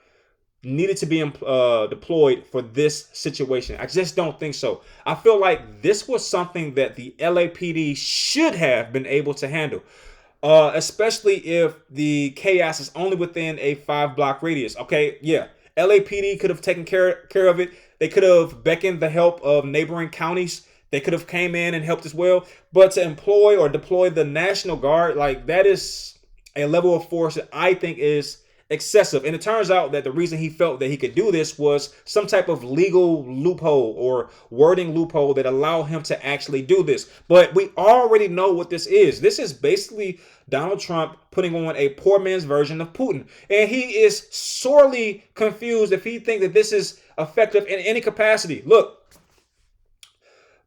needed to be deployed for this situation. I just don't think so. I feel like this was something that the LAPD should have been able to handle, especially if the chaos is only within a 5-block radius. Okay, yeah, LAPD could have taken care of it. They could have beckoned the help of neighboring counties. They could have came in and helped as well. But to employ or deploy the National Guard, like, that is a level of force that I think is excessive. And it turns out that the reason he felt that he could do this was some type of legal loophole or wording loophole that allowed him to actually do this. But we already know what this is. This is basically Donald Trump putting on a poor man's version of Putin. And he is sorely confused if he thinks that this is effective in any capacity. Look,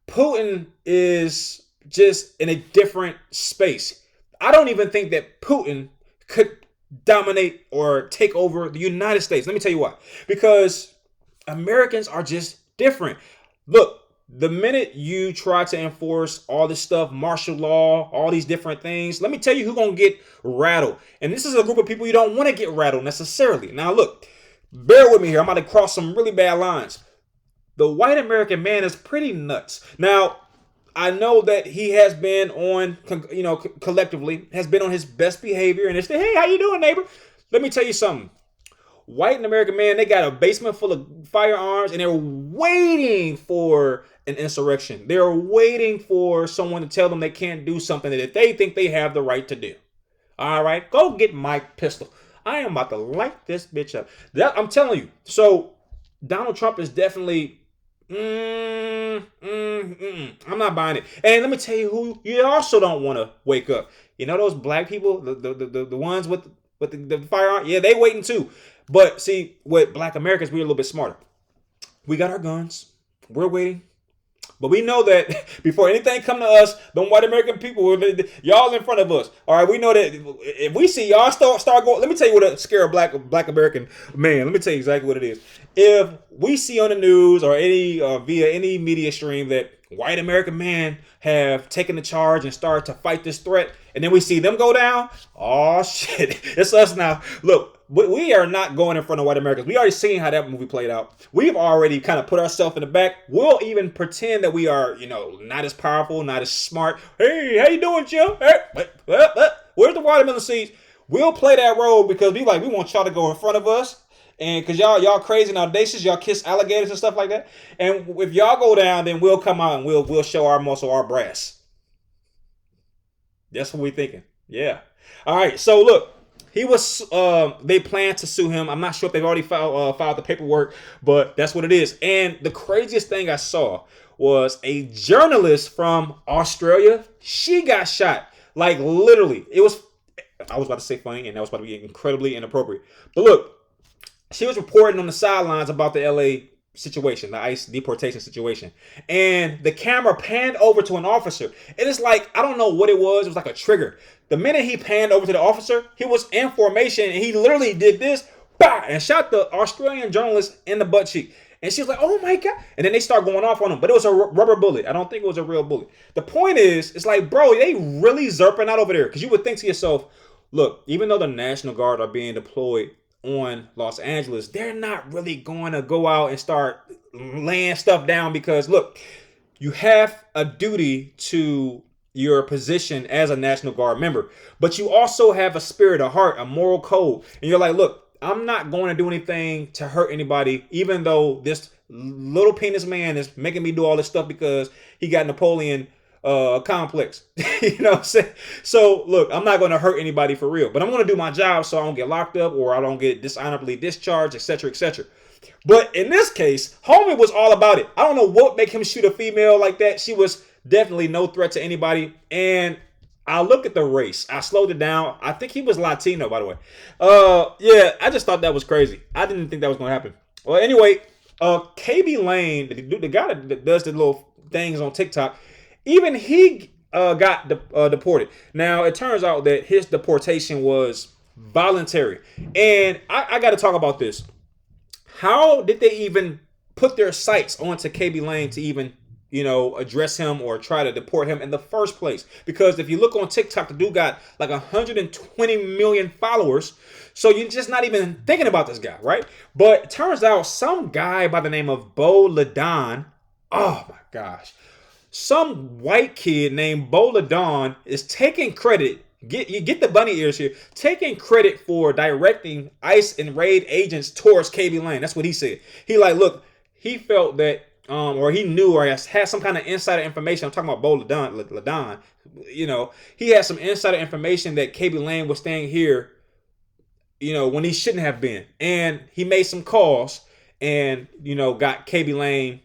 Putin is just in a different space. I don't even think that Putin could dominate or take over the United States. Let me tell you why. Because Americans are just different. Look, the minute you try to enforce all this stuff, martial law, all these different things, let me tell you who's going to get rattled. And this is a group of people you don't want to get rattled necessarily. Now, look, bear with me here. I'm about to cross some really bad lines. The white American man is pretty nuts. Now, I know that he has been on, collectively, has been on his best behavior. And it's the, hey, how you doing, neighbor? Let me tell you something. White and American man, they got a basement full of firearms and they're waiting for an insurrection. They're waiting for someone to tell them they can't do something that they think they have the right to do. All right, go get my pistol. I am about to light this bitch up. I'm telling you. So Donald Trump is definitely... I'm not buying it. And let me tell you who you also don't want to wake up. You know those black people, the ones with the firearm? Yeah, they waiting too. But see, with black Americans, we're a little bit smarter. We got our guns. We're waiting. But we know that before anything come to us, them white American people, y'all in front of us. All right, we know that if we see y'all start going, let me tell you what a scare a black American man. Let me tell you exactly what it is. If we see on the news or via any media stream that white American men have taken the charge and started to fight this threat, and then we see them go down, oh shit, it's us now. Look. We are not going in front of white Americans. We already seen how that movie played out. We've already kind of put ourselves in the back. We'll even pretend that we are, not as powerful, not as smart. Hey, how you doing, Jim? Hey, where's the watermelon seeds? We'll play that role because we want y'all to go in front of us. And because y'all crazy and audacious, y'all kiss alligators and stuff like that. And if y'all go down, then we'll come out and we'll show our muscle, our brass. That's what we thinking. Yeah. All right. So look. He was, they plan to sue him. I'm not sure if they've already filed the paperwork, but that's what it is. And the craziest thing I saw was a journalist from Australia. She got shot. Like, literally. I was about to say funny, and that was about to be incredibly inappropriate. But look, she was reporting on the sidelines about the LA situation, the ICE deportation situation. And the camera panned over to an officer. And it's like, I don't know what it was. It was like a trigger. The minute he panned over to the officer, he was in formation and he literally did this, bah, and shot the Australian journalist in the butt cheek. And she was like, oh my God. And then they start going off on him. But it was a rubber bullet. I don't think it was a real bullet. The point is, it's like, bro, they really zerping out over there. Because you would think to yourself, look, even though the National Guard are being deployed on Los Angeles, they're not really going to go out and start laying stuff down because, look, you have a duty to your position as a National Guard member, but you also have a spirit, a heart, a moral code. And you're like, look, I'm not going to do anything to hurt anybody, even though this little penis man is making me do all this stuff because he got Napoleon complex. You know what I'm saying? So look, I'm not going to hurt anybody for real, but I'm going to do my job so I don't get locked up or I don't get dishonorably discharged, etc., etc. But in this case, homie was all about it. I don't know what make him shoot a female like that. She was definitely no threat to anybody. And I look at the race. I slowed it down. I think he was Latino, by the way. Yeah, I just thought that was crazy. I didn't think that was going to happen. Well, anyway, KB Lane, the guy that does the little things on TikTok, even he got deported. Now, it turns out that his deportation was voluntary. And I got to talk about this. How did they even put their sights onto KB Lane to even address him or try to deport him in the first place. Because if you look on TikTok, the dude got like 120 million followers. So you're just not even thinking about this guy, right? But it turns out some guy by the name of Bo Ladon, oh my gosh, some white kid named Bo Ladon is taking credit. You get the bunny ears here. Taking credit for directing ICE and raid agents towards KB Lane. That's what he said. He look, he felt that or he knew or had some kind of insider information. I'm talking about Bo Ladon. He had some insider information that KB Lane was staying here, when he shouldn't have been. And he made some calls and, got KB Lane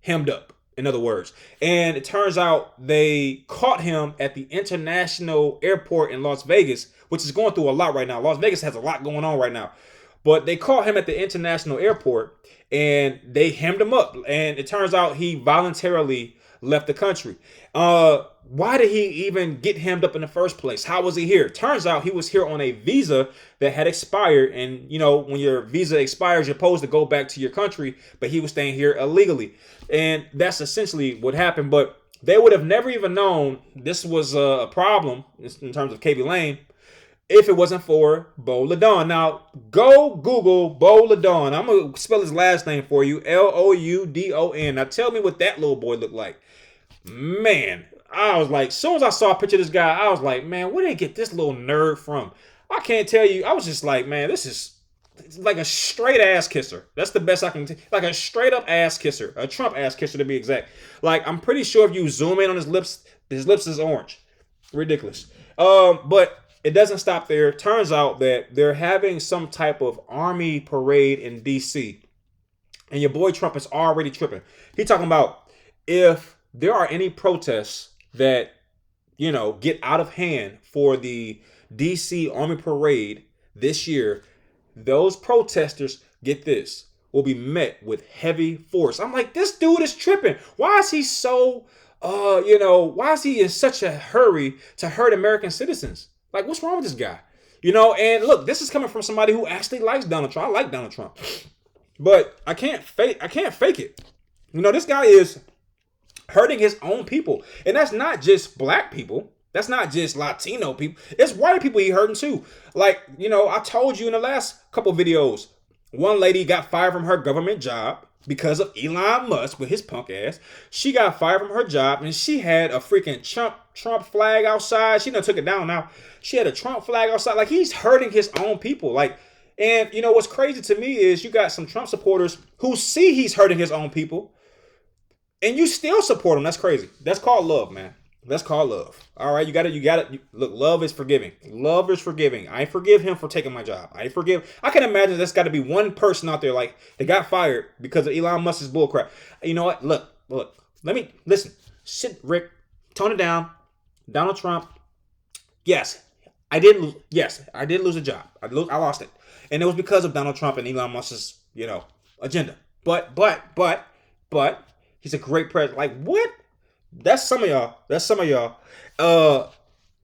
hemmed up, in other words. And it turns out they caught him at the international airport in Las Vegas, which is going through a lot right now. Las Vegas has a lot going on right now. But they caught him at the international airport and they hemmed him up. And it turns out he voluntarily left the country. Why did he even get hemmed up in the first place? How was he here? Turns out he was here on a visa that had expired. And, when your visa expires, you're supposed to go back to your country. But he was staying here illegally. And that's essentially what happened. But they would have never even known this was a problem in terms of KB Lane if it wasn't for Bo Ladon. Now, go Google Bo Ladon. I'm going to spell his last name for you. Loudon. Now, tell me what that little boy looked like. Man, I was like, as soon as I saw a picture of this guy, I was like, man, where did they get this little nerd from? I can't tell you. I was just like, man, this is like a straight ass kisser. That's the best I can like a straight up ass kisser. A Trump ass kisser to be exact. Like, I'm pretty sure if you zoom in on his lips is orange. Ridiculous. But it doesn't stop there. Turns out that they're having some type of army parade in DC. And your boy Trump is already tripping. He talking about if there are any protests that, get out of hand for the DC Army Parade this year, those protesters, get this, will be met with heavy force. I'm like, this dude is tripping. Why is he so, why is he in such a hurry to hurt American citizens? Like, what's wrong with this guy? And look, this is coming from somebody who actually likes Donald Trump. I like Donald Trump. But I can't fake it. This guy is hurting his own people. And that's not just black people. That's not just Latino people. It's white people he hurting too. Like, I told you in the last couple videos, one lady got fired from her government job because of Elon Musk with his punk ass. She got fired from her job and she had a freaking Trump flag outside. She done took it down now. She had a Trump flag outside. Like, he's hurting his own people. Like, and what's crazy to me is you got some Trump supporters who see he's hurting his own people and you still support him. That's crazy. That's called love, man. That's called love. All right, you got it. Look, love is forgiving. Love is forgiving. I forgive him for taking my job. I can imagine there's got to be one person out there like they got fired because of Elon Musk's bullcrap. You know what? Look. Let me listen. Shit, Rick, tone it down. Donald Trump. Yes, I did lose a job. I lost it, and it was because of Donald Trump and Elon Musk's agenda. But he's a great president. Like, what? That's some of y'all.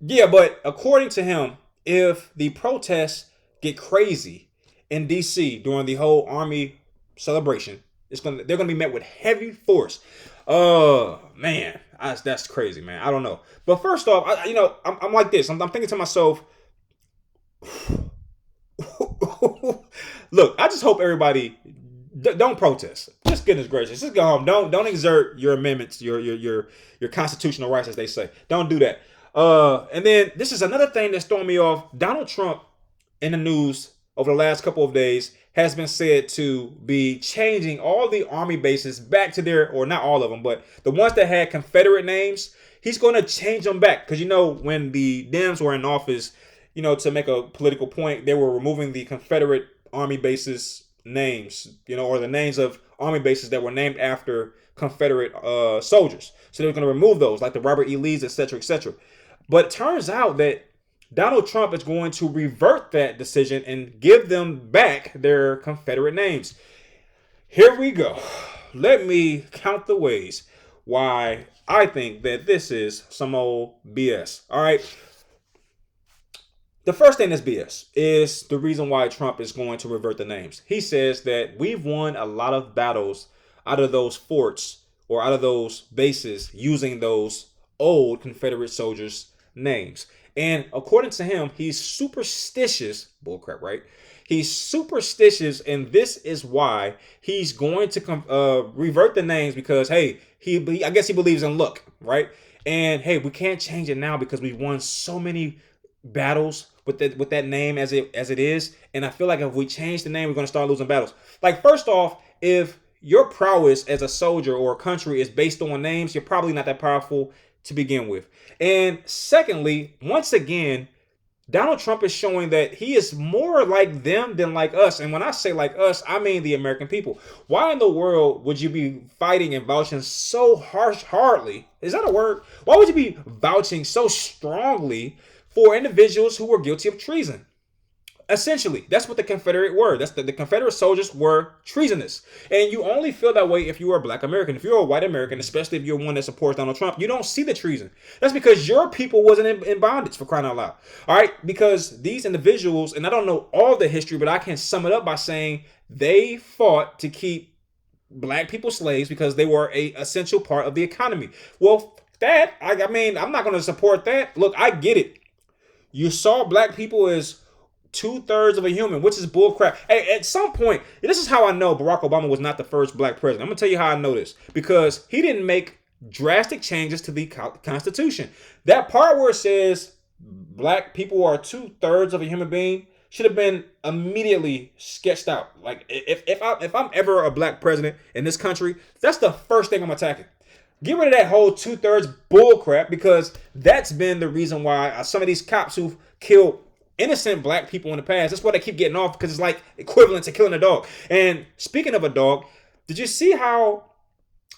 Yeah, but according to him, if the protests get crazy in DC during the whole army celebration, they're gonna be met with heavy force. Man, that's crazy, man. I don't know. But first off, I'm like this. I'm thinking to myself, look, I just hope everybody don't protest. Just goodness gracious, just go home. Don't exert your amendments, your constitutional rights, as they say. Don't do that. And then this is another thing that's throwing me off. Donald Trump in the news over the last couple of days has been said to be changing all the army bases back to their, or not all of them, but the ones that had Confederate names. He's going to change them back because when the Dems were in office, to make a political point, they were removing the Confederate army bases names, or the names of army bases that were named after Confederate soldiers. So they were going to remove those, like the Robert E. Lee's, etc., etc. But it turns out that Donald Trump is going to revert that decision and give them back their Confederate names. Here we go. Let me count the ways why I think that this is some old BS. All right. The first thing that's BS is the reason why Trump is going to revert the names. He says that we've won a lot of battles out of those forts or out of those bases using those old Confederate soldiers' names. And according to him, he's superstitious. Bullcrap, right? He's superstitious, and this is why he's going to revert the names because, hey, I guess he believes in luck, right? And hey, we can't change it now because we've won so many battles with that name as it is. And I feel like if we change the name, we're going to start losing battles. Like, first off, if your prowess as a soldier or a country is based on names, you're probably not that powerful to begin with. And secondly, once again, Donald Trump is showing that he is more like them than like us. And when I say like us, I mean the American people. Why in the world would you be fighting and vouching so hardly? Is that a word? Why would you be vouching so strongly for individuals who were guilty of treason? Essentially, that's what the Confederate were. That's the Confederate soldiers were treasonous. And you only feel that way if you are a black American. If you're a white American, especially if you're one that supports Donald Trump, you don't see the treason. That's because your people wasn't in bondage, for crying out loud. All right? Because these individuals, and I don't know all the history, but I can sum it up by saying they fought to keep black people slaves because they were a essential part of the economy. Well, I mean, I'm not going to support that. Look, I get it. You saw black people as 2/3 of a human, which is bullcrap. Hey, at some point, this is how I know Barack Obama was not the first black president. I'm gonna tell you how I know this. Because he didn't make drastic changes to the Constitution. That part where it says black people are 2/3 of a human being should have been immediately sketched out. Like, if I'm ever a black president in this country, that's the first thing I'm attacking. Get rid of that whole 2/3 bullcrap, because that's been the reason why some of these cops who've killed innocent black people in the past, that's why they keep getting off, because it's like equivalent to killing a dog. And speaking of a dog, did you see how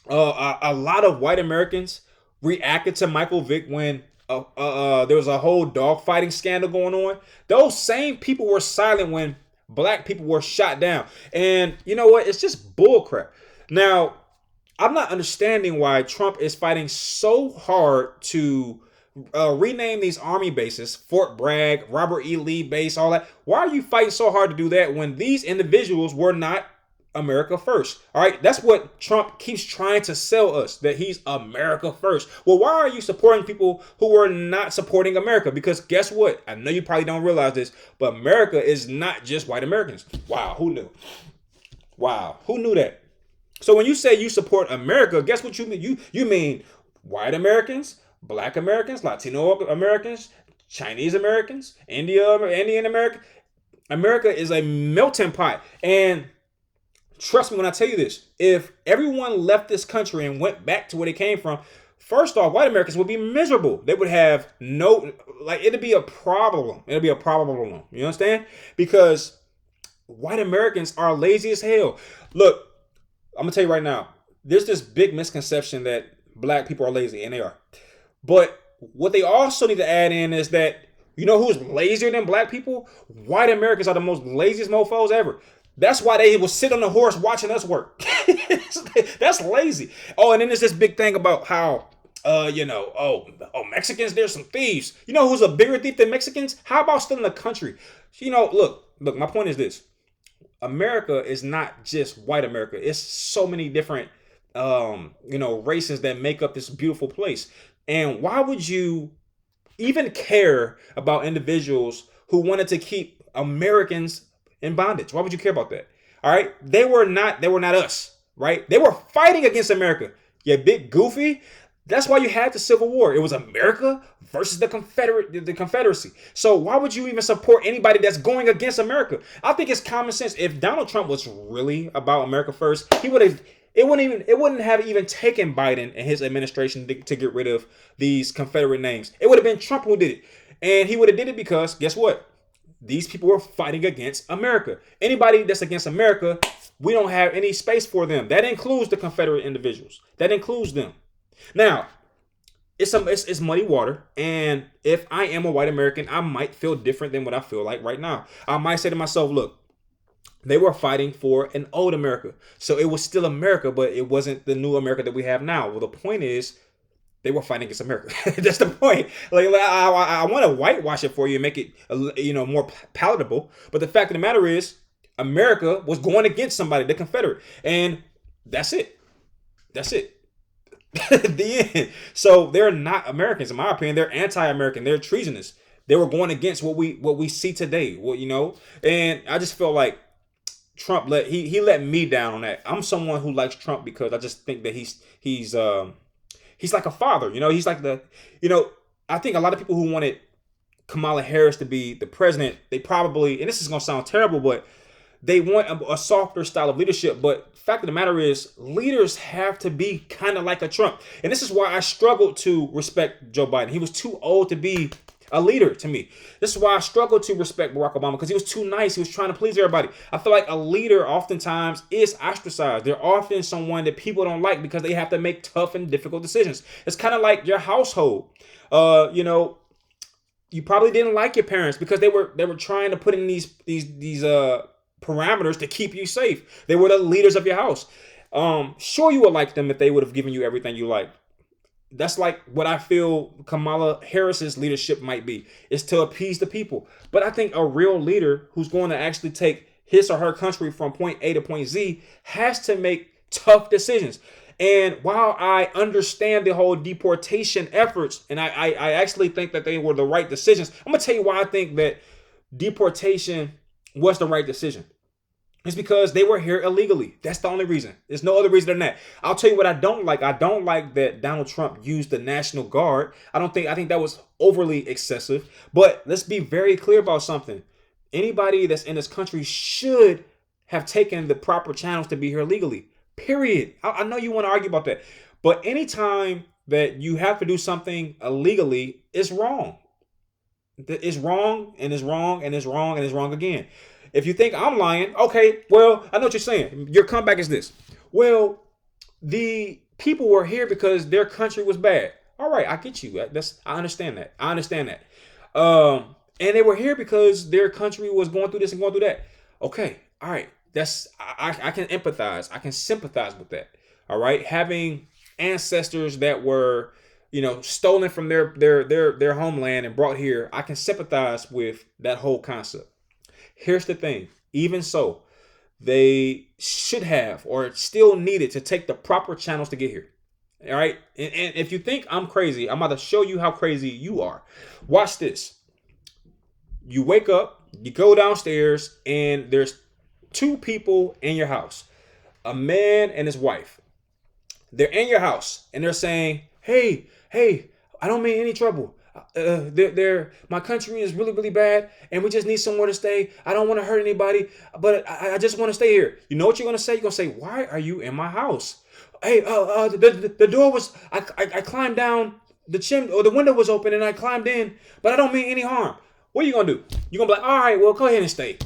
a lot of white Americans reacted to Michael Vick when there was a whole dog fighting scandal going on? Those same people were silent when black people were shot down. And you know what? It's just bullcrap. Now, I'm not understanding why Trump is fighting so hard to rename these army bases, Fort Bragg, Robert E. Lee base, all that. Why are you fighting so hard to do that when these individuals were not America first? All right, that's what Trump keeps trying to sell us, that he's America first. Well, why are you supporting people who are not supporting America? Because guess what? I know you probably don't realize this, but America is not just white Americans. Wow, who knew? Wow, who knew that? So when you say you support America, guess what you mean? You mean white Americans, black Americans, Latino Americans, Chinese Americans, Indian American. America is a melting pot. And trust me when I tell you this, if everyone left this country and went back to where they came from, first off, white Americans would be miserable. They would have it'd be a problem. It'd be a problem. You understand? Because white Americans are lazy as hell. Look, I'm going to tell you right now, there's this big misconception that black people are lazy, and they are. But what they also need to add in is that, you know who's lazier than black people? White Americans are the most laziest mofos ever. That's why they will sit on the horse watching us work. That's lazy. Oh, and then there's this big thing about how, Mexicans, there's some thieves. You know who's a bigger thief than Mexicans? How about stealing a country? You know, look, my point is this. America is not just white America. It's so many different, races that make up this beautiful place. And why would you even care about individuals who wanted to keep Americans in bondage? Why would you care about that? All right. They were not us, right? They were fighting against America. You big goofy. That's why you had the Civil War. It was America versus the Confederacy. So why would you even support anybody that's going against America? I think it's common sense. If Donald Trump was really about America first, it wouldn't have even taken Biden and his administration to get rid of these Confederate names. It would have been Trump who did it. And he would have did it because, guess what? These people were fighting against America. Anybody that's against America, we don't have any space for them. That includes the Confederate individuals. That includes them. Now, it's muddy water, and if I am a white American, I might feel different than what I feel like right now. I might say to myself, look, they were fighting for an old America, so it was still America, but it wasn't the new America that we have now. Well, the point is, they were fighting against America. That's the point. I want to whitewash it for you and make it, more palatable. But the fact of the matter is, America was going against somebody, the Confederate, and that's it. That's it. The end. So they're not Americans, in my opinion. They're anti-American. They're treasonous. They were going against what we see today. And I just feel like Trump he let me down on that. I'm someone who likes Trump because I just think that he's like a father. He's like I think a lot of people who wanted Kamala Harris to be the president, they probably, and this is gonna sound terrible, but they want a softer style of leadership. But the fact of the matter is, leaders have to be kind of like a Trump. And this is why I struggled to respect Joe Biden. He was too old to be a leader to me. This is why I struggled to respect Barack Obama, because he was too nice. He was trying to please everybody. I feel like a leader oftentimes is ostracized. They're often someone that people don't like because they have to make tough and difficult decisions. It's kind of like your household. You probably didn't like your parents because they were trying to put in these parameters to keep you safe. They were the leaders of your house. Sure, you would like them if they would have given you everything you liked. That's like what I feel Kamala Harris's leadership might be, is to appease the people. But I think a real leader who's going to actually take his or her country from point A to point Z has to make tough decisions. And while I understand the whole deportation efforts, and I actually think that they were the right decisions, I'm going to tell you why I think that deportation was the right decision. It's because they were here illegally. That's the only reason. There's no other reason than that. I'll tell you what I don't like. I don't like that Donald Trump used the National Guard. I think that was overly excessive. But let's be very clear about something. Anybody that's in this country should have taken the proper channels to be here legally. Period. I know you want to argue about that. But anytime that you have to do something illegally, it's wrong. It's wrong, and it's wrong, and it's wrong, and it's wrong again. If you think I'm lying, okay, well, I know what you're saying. Your comeback is this. Well, the people were here because their country was bad. All right, I get you. I understand that. And they were here because their country was going through this and going through that. Okay, all right. I can empathize. I can sympathize with that. All right, having ancestors that were, stolen from their homeland and brought here, I can sympathize with that whole concept. Here's the thing. Even so, they should have or still needed to take the proper channels to get here. All right. And if you think I'm crazy, I'm about to show you how crazy you are. Watch this. You wake up, you go downstairs, and there's two people in your house, a man and his wife. They're in your house and they're saying, hey, I don't mean any trouble. My country is really, really bad, and we just need somewhere to stay. I don't want to hurt anybody, but I just want to stay here. You know what you're gonna say? You're gonna say, "Why are you in my house?" Hey, the door was. I climbed down the chimney, or the window was open, and I climbed in, but I don't mean any harm. What are you gonna do? You're gonna be like, "All right, well, go ahead and stay."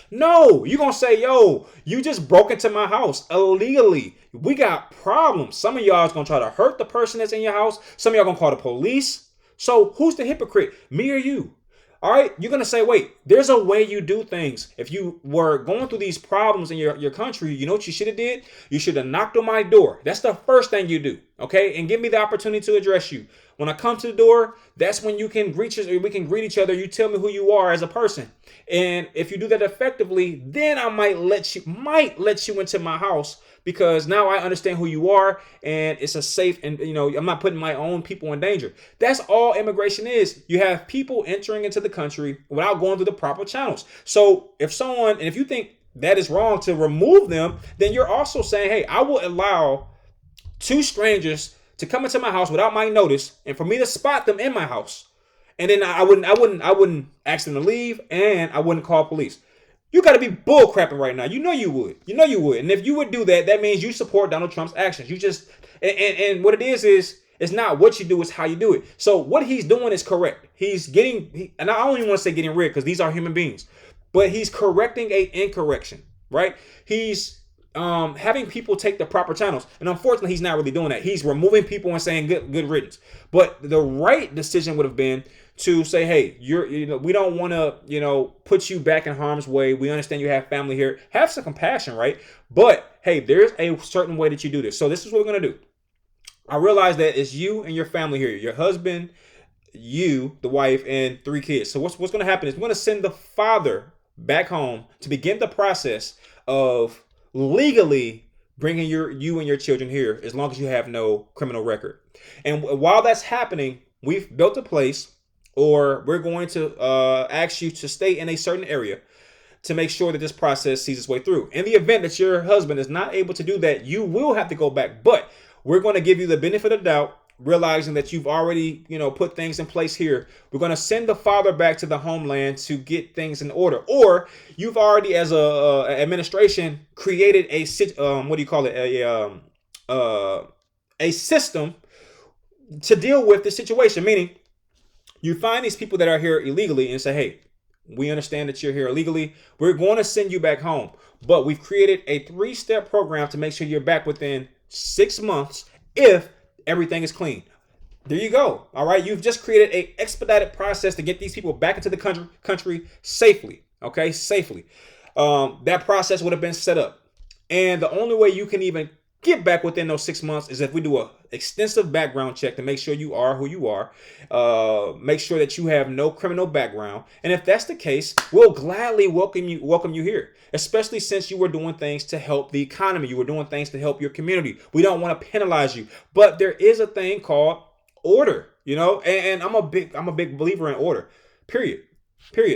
No, you're gonna say, yo, you just broke into my house illegally. We got problems. Some of y'all is gonna try to hurt the person that's in your house. Some of y'all gonna call the police. So who's the hypocrite? Me or you? All right, you're gonna say, wait, there's a way you do things. If you were going through these problems in your country, you know what you should have did? You should have knocked on my door. That's the first thing you do, okay? And give me the opportunity to address you. When I come to the door, that's when you can reach us, or we can greet each other. You tell me who you are as a person. And if you do that effectively, then I might let you into my house, because now I understand who you are, and it's a safe, and I'm not putting my own people in danger. That's all immigration is. You have people entering into the country without going through the proper channels. So if you think that is wrong to remove them, then you're also saying, hey, I will allow two strangers to come into my house without my notice, and for me to spot them in my house. And then I wouldn't ask them to leave, and I wouldn't call police. You got to be bull crapping right now. You know you would. And if you would do that, that means you support Donald Trump's actions. You just, and what it is it's not what you do, it's how you do it. So what he's doing is correct. And I don't even want to say getting rid, because these are human beings, but he's correcting a incorrection, right? He's having people take the proper channels. And unfortunately, he's not really doing that. He's removing people and saying good riddance. But the right decision would have been to say, hey, we don't want to, put you back in harm's way. We understand you have family here. Have some compassion, right? But hey, there's a certain way that you do this. So this is what we're going to do. I realize that it's you and your family here, your husband, you, the wife, and 3 kids. So what's going to happen is we're going to send the father back home to begin the process of legally bringing you and your children here as long as you have no criminal record. And while that's happening, we've built a place, or we're going to ask you to stay in a certain area to make sure that this process sees its way through. In the event that your husband is not able to do that, you will have to go back. But we're going to give you the benefit of the doubt, realizing that you've already, put things in place here. We're going to send the father back to the homeland to get things in order. Or you've already, as a administration, created a a system to deal with the situation. Meaning, you find these people that are here illegally and say, hey, we understand that you're here illegally. We're going to send you back home. But we've created a 3-step program to make sure you're back within 6 months if everything is clean. There you go. All right. You've just created an expedited process to get these people back into the country safely. Okay. Safely. That process would have been set up. And the only way you can even get back within those 6 months is if we do a extensive background check to make sure you are who you are, make sure that you have no criminal background. And if that's the case, we'll gladly welcome you here, especially since you were doing things to help the economy. You were doing things to help your community. We don't want to penalize you, but there is a thing called order, and I'm a big believer in order, period.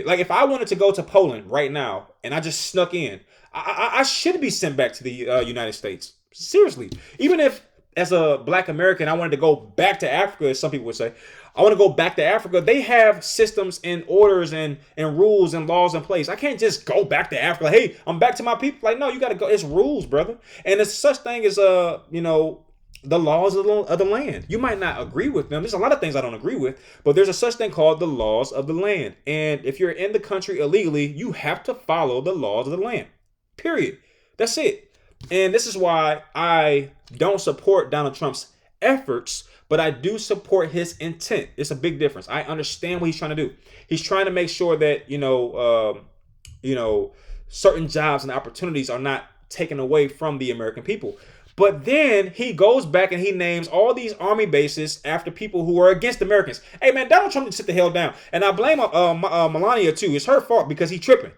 Like if I wanted to go to Poland right now and I just snuck in, I should be sent back to the United States. Seriously. Even if as a Black American, I wanted to go back to Africa, as some people would say, I want to go back to Africa. They have systems and orders and rules and laws in place. I can't just go back to Africa. Hey, I'm back to my people. Like, no, you got to go. It's rules, brother. And it's such thing as, the laws of the land. You might not agree with them. There's a lot of things I don't agree with, but there's a such thing called the laws of the land. And if you're in the country illegally, you have to follow the laws of the land. Period. That's it. And this is why I don't support Donald Trump's efforts, but I do support his intent. It's a big difference. I understand what he's trying to do. He's trying to make sure that, certain jobs and opportunities are not taken away from the American people. But then he goes back and he names all these army bases after people who are against Americans. Hey, man, Donald Trump needs to sit the hell down. And I blame Melania, too. It's her fault because he's tripping.